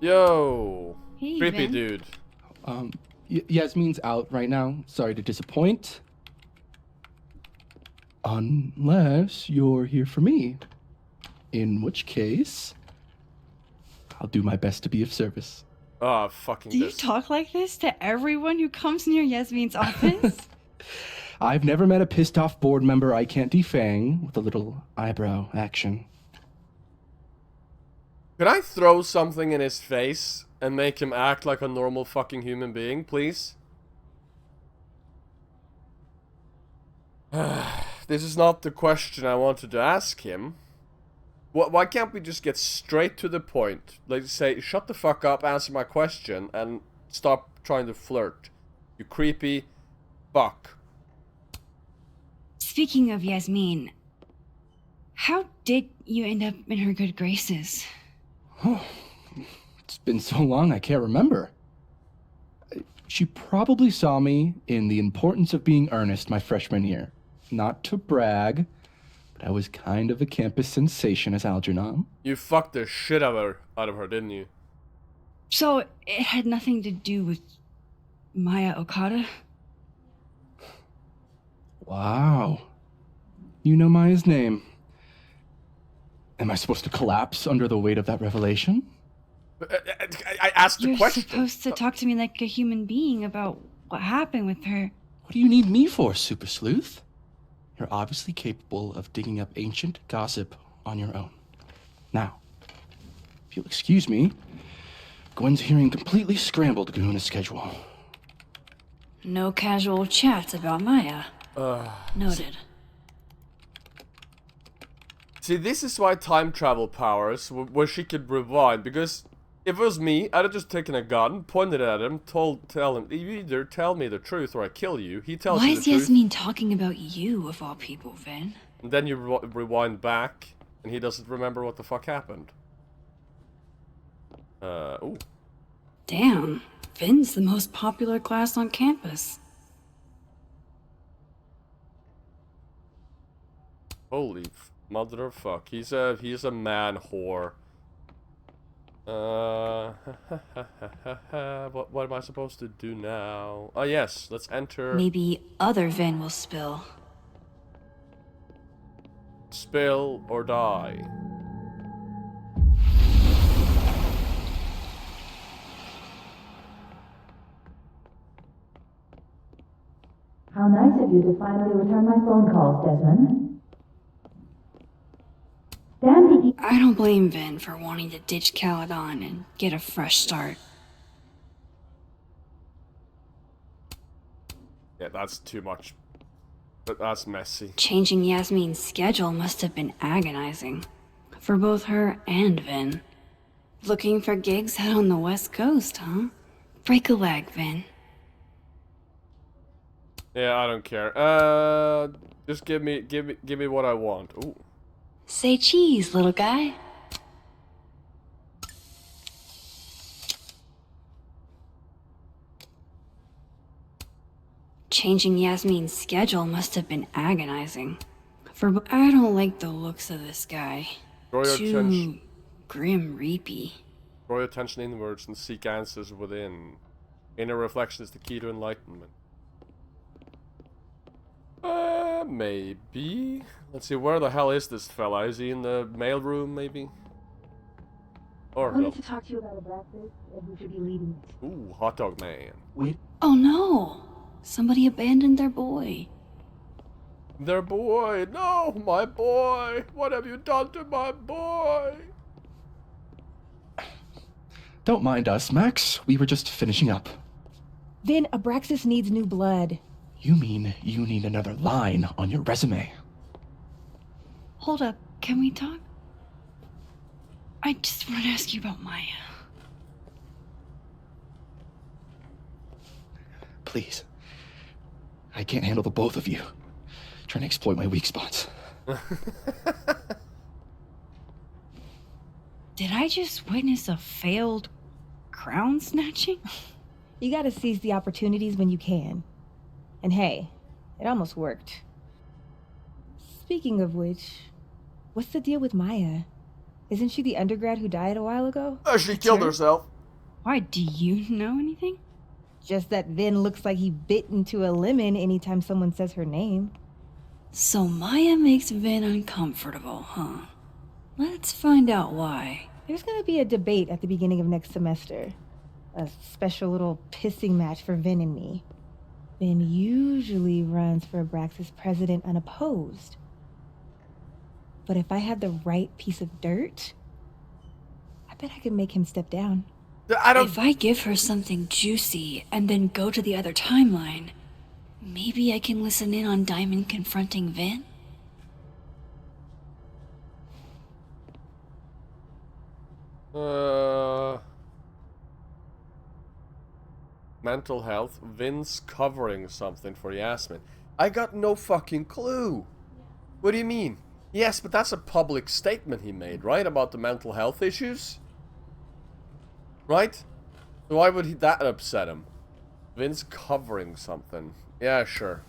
Yo! Hey, Creepy Vin. dude. Yasmin's out right now. Sorry to disappoint. Unless you're here for me. In which case, I'll do my best to be of service. Ah, fucking Do you this. talk like this to everyone who comes near Yasmin's office? I've never met a pissed off board member I can't defang with a little eyebrow action. Could I throw something in his face and make him act like a normal fucking human being, please? This is not the question I wanted to ask him. Why can't we just get straight to the point? Like, say, shut the fuck up, answer my question, and stop trying to flirt. You creepy fuck. Speaking of Yasmin, how did you end up in her good graces? Oh, it's been so long I can't remember. She probably saw me in The Importance of Being Earnest my freshman year. Not to brag, but I was kind of a campus sensation as Algernon. You fucked the shit out of her, didn't you? So it had nothing to do with Maya Okada? Wow. You know Maya's name. Am I supposed to collapse under the weight of that revelation? I asked the You're question. supposed to talk to me like a human being about what happened with her. What do you need me for, Super Sleuth? You're obviously capable of digging up ancient gossip on your own. Now, if you'll excuse me, Gwen's hearing completely scrambled Kahuna's schedule. No casual chats about Maya. Noted. See, this is why time travel powers, where she could rewind, because if it was me, I'd have just taken a gun, pointed it at him, tell him, you either tell me the truth or I kill you. He tells Why you the is truth. Yasmin talking about you, of all people, Vin? And then you rewind back, and he doesn't remember what the fuck happened. Ooh. Damn, Vin's the most popular class on campus. Holy motherfuck. He's a man whore. What am I supposed to do now? Oh yes, let's enter. Maybe other Vin will spill. Spill or die. How nice of you to finally return my phone calls, Desmond. Damn I don't blame Vin for wanting to ditch Caledon and get a fresh start. Yeah, that's too much. But that's messy. Changing Yasmin's schedule must have been agonizing. For both her and Vin. Looking for gigs out on the West Coast, huh? Break a leg, Vin. Yeah, I don't care. Just give me what I want. Ooh. Say cheese, little guy. Changing Yasmin's schedule must have been agonizing. I don't like the looks of this guy. Draw your Too attention. grim reapy. Draw your attention inwards and seek answers within. Inner reflection is the key to enlightenment. Maybe. Let's see, where the hell is this fella? Is he in the mailroom, maybe? Or I wanted to talk to you about a breakfast and who should be leading it. ooh, hot dog man. Wait. Oh no! Somebody abandoned their boy. Their boy! No, my boy! What have you done to my boy? Don't mind us, Max. We were just finishing up. Vin, Abraxas needs new blood. You mean you need another line on your resume? Hold up, can we talk? I just want to ask you about Maya. Please. I can't handle the both of you. Trying to exploit my weak spots. Did I just witness a failed crown snatching? You gotta seize the opportunities when you can. And hey, it almost worked. Speaking of which, what's the deal with Maya? Isn't she the undergrad who died a while ago? She killed herself. Why, do you know anything? Just that Vin looks like he bit into a lemon anytime someone says her name. So Maya makes Vin uncomfortable, huh? Let's find out why. There's gonna be a debate at the beginning of next semester. A special little pissing match for Vin and me. Vin usually runs for Abraxas president unopposed. But if I had the right piece of dirt, I bet I could make him step down. If I give her something juicy and then go to the other timeline, maybe I can listen in on Diamond confronting Vin? Mental health. Vince covering something for Yasmin. I got no fucking clue. What do you mean? Yes, but that's a public statement he made, right? About the mental health issues? Right? So why would that upset him? Vince covering something. Yeah, sure.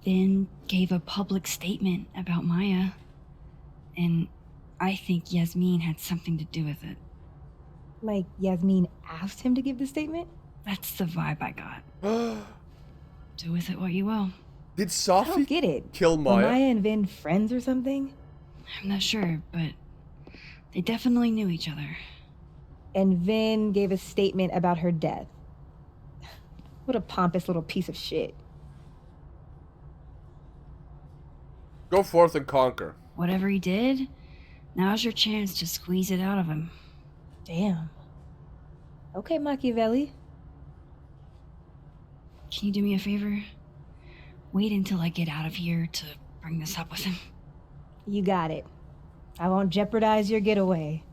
Vin gave a public statement about Maya. And I think Yasmin had something to do with it. Like Yasmin asked him to give the statement? That's the vibe I got. Do with it what you will. Did I Safi don't get it. kill Were Maya? Maya and Vin friends or something? I'm not sure, but they definitely knew each other. And Vin gave a statement about her death. What a pompous little piece of shit. Go forth and conquer. Whatever he did, now's your chance to squeeze it out of him. Damn. Okay, Machiavelli. Can you do me a favor? Wait until I get out of here to bring this up with him. You got it. I won't jeopardize your getaway.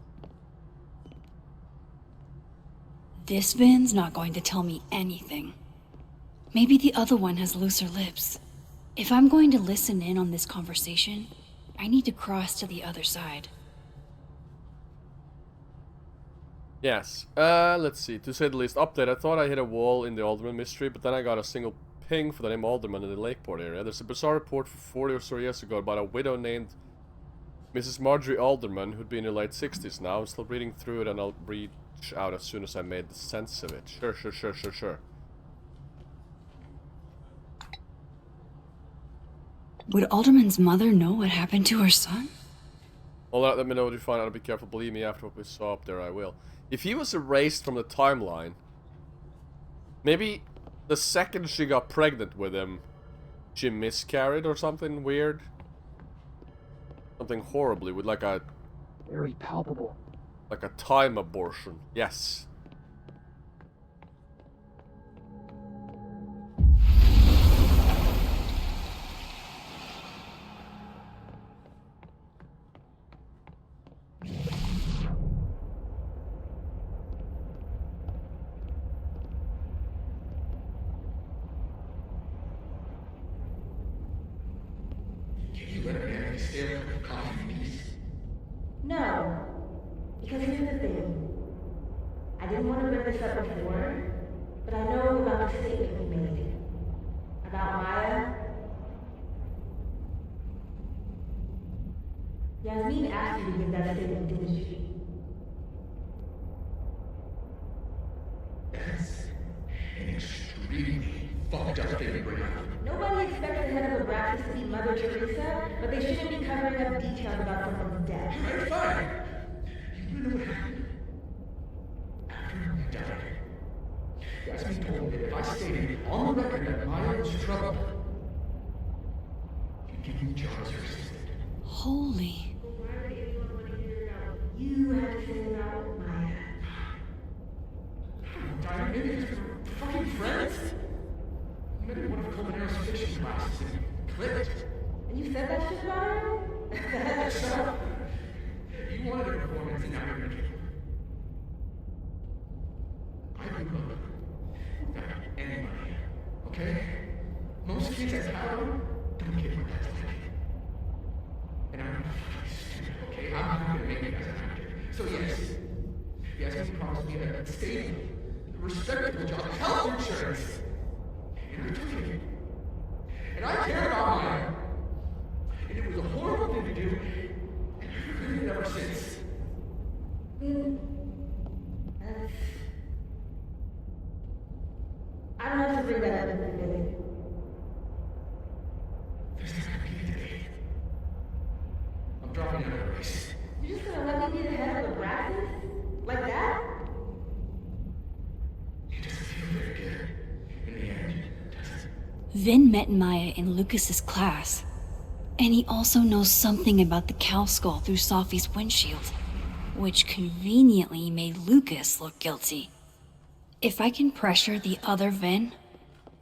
This Vin's not going to tell me anything. Maybe the other one has looser lips. If I'm going to listen in on this conversation, I need to cross to the other side. Yes. Let's see. To say the least, update. I thought I hit a wall in the Alderman mystery, but then I got a single ping for the name Alderman in the Lakeport area. There's a bizarre report from 40 or so years ago about a widow named Mrs. Marjorie Alderman, who'd be in her late 60s now. I'm still reading through it, and I'll reach out as soon as I made the sense of it. Sure. Would Alderman's mother know what happened to her son? All right, let me know what you find out. Be careful. Believe me, after what we saw up there, I will. If he was erased from the timeline, maybe the second she got pregnant with him, she miscarried or something weird. Something horribly with like a... Very palpable. Like a time abortion. Yes. No. Because here's the thing. I didn't want to bring this up before, but I know about the statement we made. About Maya. Yasmin asked you to give that statement, didn't she? That's an extremely fucked up thing to bring up. Nobody expects the head of a Braxis to be Mother Teresa, but they shouldn't be covering up details about someone's death. Alright, fine. You know what happened? After I died, Yasmin told me that if I stated on the record that Maya was troubled, you'd give me jars or something. Holy. Why would anyone want to hear about what you had to say about Maya? Diane, maybe because we're fucking friends? Maybe one of Colmenare's fiction classes and clicked. And you said that shit about her? That's so. You wanted a performance and now you're making it. I grew up without any money, okay? Most kids at Paladin don't get what that's like. And I'm fucking stupid, okay? I'm not gonna make it as an actor. So yes, he promised me a stable, respectable job, health insurance. And I took it. And I care about Maya. And it was a horrible thing to do. And I've regretted it ever since. I don't have to bring that up in the debate. There's not gonna be a debate. I'm dropping out of the race. You're just gonna let me be the head of the Braxis? Like that? It doesn't feel very good. In the end, does it? Vin met Maya in Lucas's class. And he also knows something about the cow skull through Sophie's windshield, which conveniently made Lucas look guilty. If I can pressure the other Vin,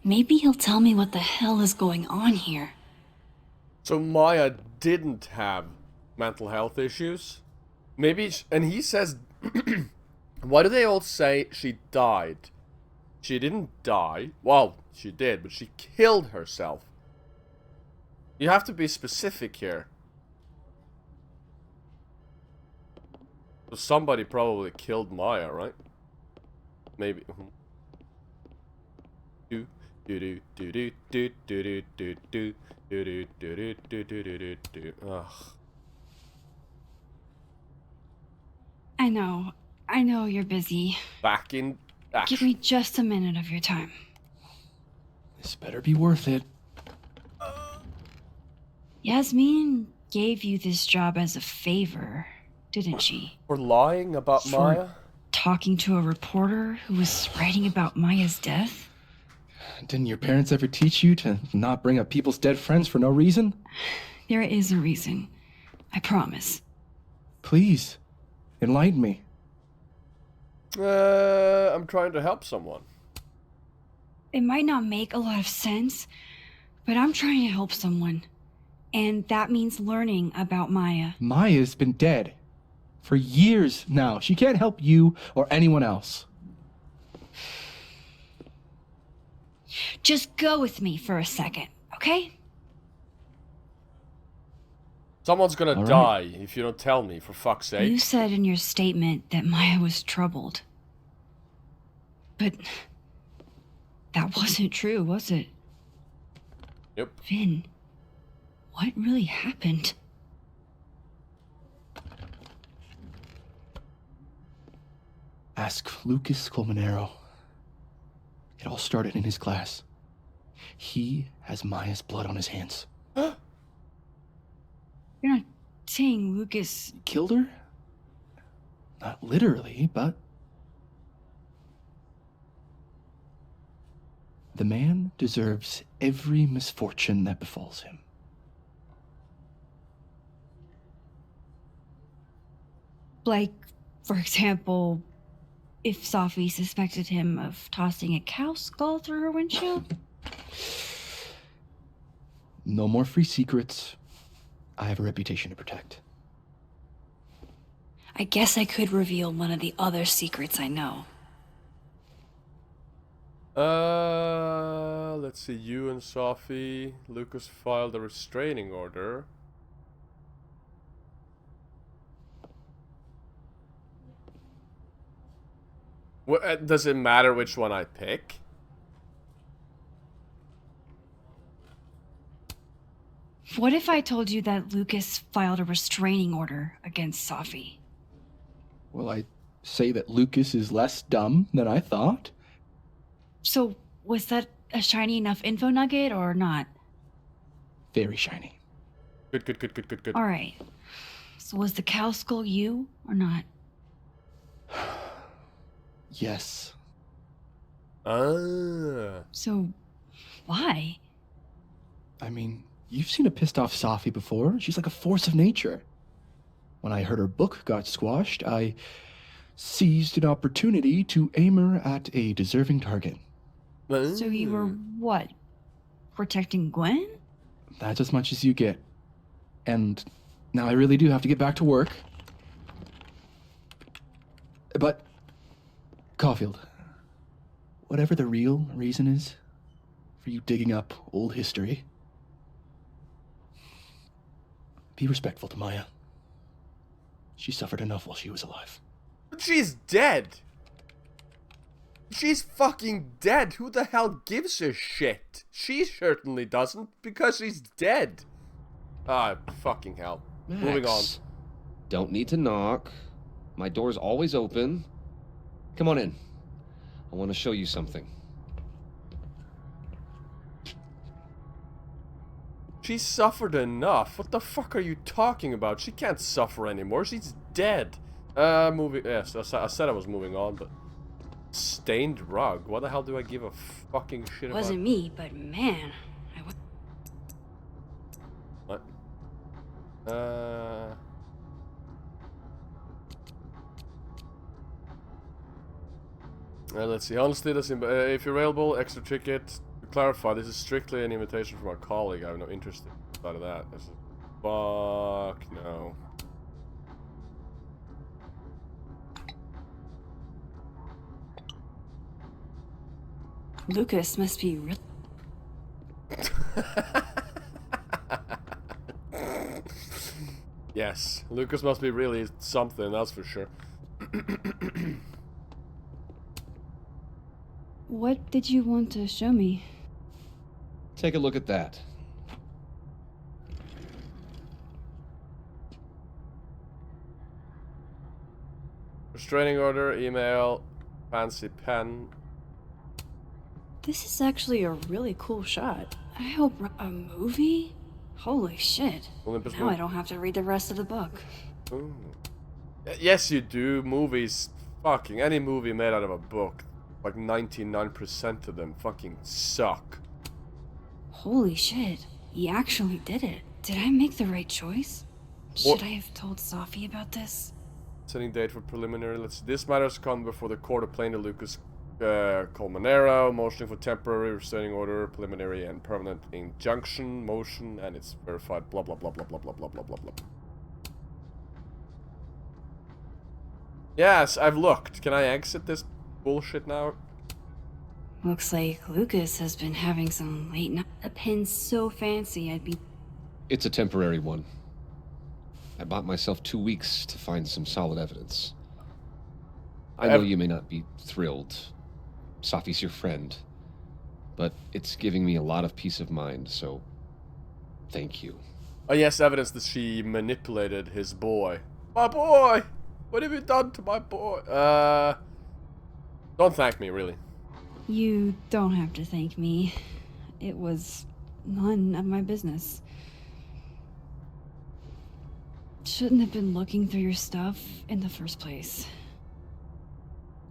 maybe he'll tell me what the hell is going on here. So Maya didn't have mental health issues? Maybe, and he says, why do they all say she died? She didn't die. Well, she did, but she killed herself. You have to be specific here. So somebody probably killed Maya, right? Maybe. Do do do do do do do do do do do do do do do do. Ugh. I know. I know you're busy. Back in action. Give me just a minute of your time. This better be worth it. Yasmin gave you this job as a favor, didn't she? For lying about For Maya? talking to a reporter who was writing about Maya's death? Didn't your parents ever teach you to not bring up people's dead friends for no reason? There is a reason. I promise. Please, enlighten me. I'm trying to help someone. It might not make a lot of sense, but I'm trying to help someone. And that means learning about Maya. Maya's been dead for years now. She can't help you or anyone else. Just go with me for a second, okay? Someone's gonna All right. die if you don't tell me, for fuck's sake. You said in your statement that Maya was troubled. But that wasn't true, was it? Yep. Vin, what really happened? Ask Lucas Colmenero. It all started in his class. He has Maya's blood on his hands. You're not saying Lucas... Killed her? Not literally, but... The man deserves every misfortune that befalls him. Like, for example, if Safi suspected him of tossing a cow skull through her windshield? No more free secrets. I have a reputation to protect. I guess I could reveal one of the other secrets I know. Let's see. You and Safi. Lucas filed a restraining order. Does it matter which one I pick? What if I told you that Lucas filed a restraining order against Safi? Well, I say that Lucas is less dumb than I thought. So, was that a shiny enough info nugget or not? Very shiny. Good. Alright. So was the cow skull you or not? Yes. Ah. So, why? I mean, you've seen a pissed off Safi before. She's like a force of nature. When I heard her book got squashed, I seized an opportunity to aim her at a deserving target. So you were, what, protecting Gwen? That's as much as you get. And now I really do have to get back to work. But, Caulfield, whatever the real reason is for you digging up old history, be respectful to Maya. She suffered enough while she was alive. But she's dead. She's fucking dead. Who the hell gives a shit? She certainly doesn't, because she's dead. Ah, fucking hell. Max, Moving on. Don't need to knock. My door's always open. Come on in. I want to show you something. She suffered enough. What the fuck are you talking about? She can't suffer anymore. She's dead. Moving. Yes, I said I was moving on, but stained rug. What the hell do I give a fucking shit about? Wasn't me, but man, What? Let's see. Honestly, if you're available, extra ticket. To clarify, this is strictly an invitation from our colleague. I have no interest outside of that. Fuck no. Lucas must be real. Yes, Lucas must be really something, that's for sure. What did you want to show me? Take a look at that. Restraining order, email, fancy pen. This is actually a really cool shot. I hope a movie? Holy shit. Olympus Now I don't have to read the rest of the book. Ooh. Yes, you do. Movies, fucking any movie made out of a book, like 99% of them fucking suck. Holy shit. He actually did it. Did I make the right choice? Should I have told Sophie about this? Setting date for preliminary. Let's see. This matter has come before the court of Plano Lucas Colmenero. Motioning for temporary restraining order, preliminary and permanent injunction. Motion, and it's verified. Blah, blah, blah, blah, blah, blah, blah, blah, blah, blah. Yes, I've looked. Can I exit this bullshit now? Looks like Lucas has been having some late night. A pen so fancy I'd be... It's a temporary one. I bought myself 2 weeks to find some solid evidence. I know you may not be thrilled. Sophie's your friend. But it's giving me a lot of peace of mind, so... thank you. Oh yes, evidence that she manipulated his boy. My boy! What have you done to my boy? Don't thank me, really. You don't have to thank me. It was none of my business. Shouldn't have been looking through your stuff in the first place.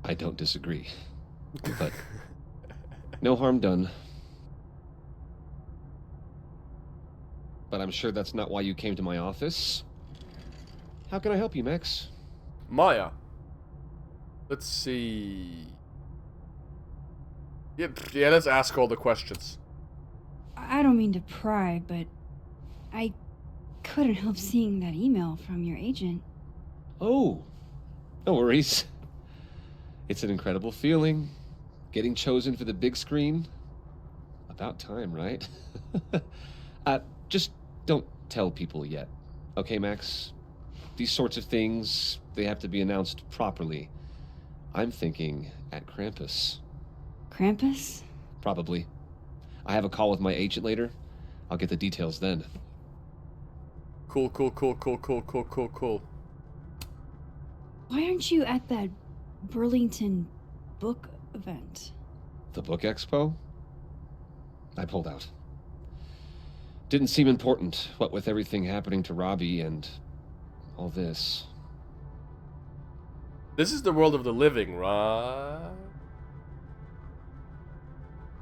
I don't disagree. But no harm done. But I'm sure that's not why you came to my office. How can I help you, Max? Maya. Let's see. Yeah, let's ask all the questions. I don't mean to pry, but I couldn't help seeing that email from your agent. Oh, no worries. It's an incredible feeling. Getting chosen for the big screen. About time, right? Just don't tell people yet. Okay, Max? These sorts of things, they have to be announced properly. I'm thinking at Krampus. Krampus? Probably. I have a call with my agent later. I'll get the details then. Cool. Why aren't you at that Burlington book event? The book expo? I pulled out. Didn't seem important, what with everything happening to Robbie and all this. This is the world of the living, right?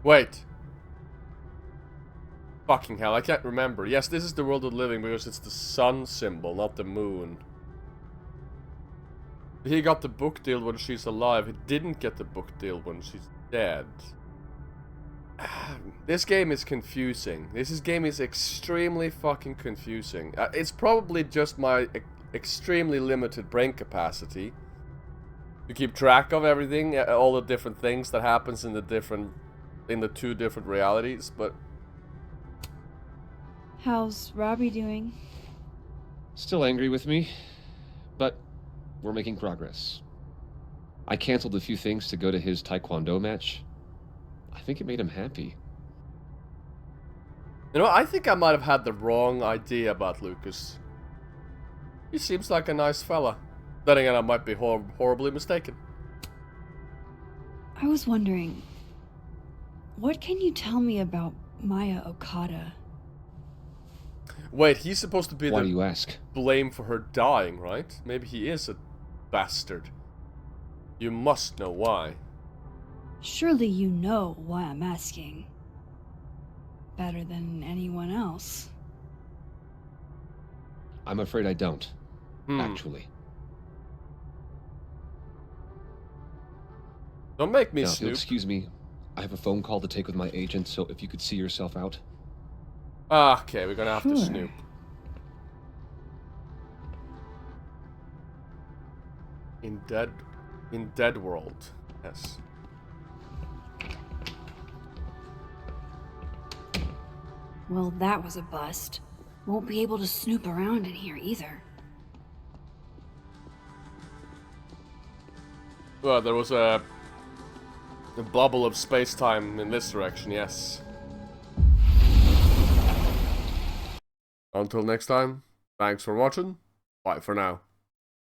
Wait. Fucking hell, I can't remember. Yes, this is the world of the living because it's the sun symbol, not the moon. He got the book deal when she's alive. He didn't get the book deal when she's dead. This game is confusing. This game is extremely fucking confusing. It's probably just my extremely limited brain capacity to keep track of everything, all the different things that happens in the two different realities, but... How's Robbie doing? Still angry with me, but we're making progress. I canceled a few things to go to his taekwondo match. I think it made him happy. You know, I think I might have had the wrong idea about Lucas. He seems like a nice fella. Then again, I might be horribly mistaken. I was wondering, what can you tell me about Maya Okada? Wait, he's supposed to be Why do you ask? blame for her dying, right? Maybe he is a bastard. You must know why. Surely you know why I'm asking. Better than anyone else. I'm afraid I don't, actually. Don't make me Now, if you'll snoop. excuse me, I have a phone call to take with my agent, so if you could see yourself out. Okay, we're gonna have to Sure. snoop. In Dead World, yes. Well, that was a bust. Won't be able to snoop around in here either. Well, there was a bubble of space-time in this direction, yes. Until next time, thanks for watching. Bye for now.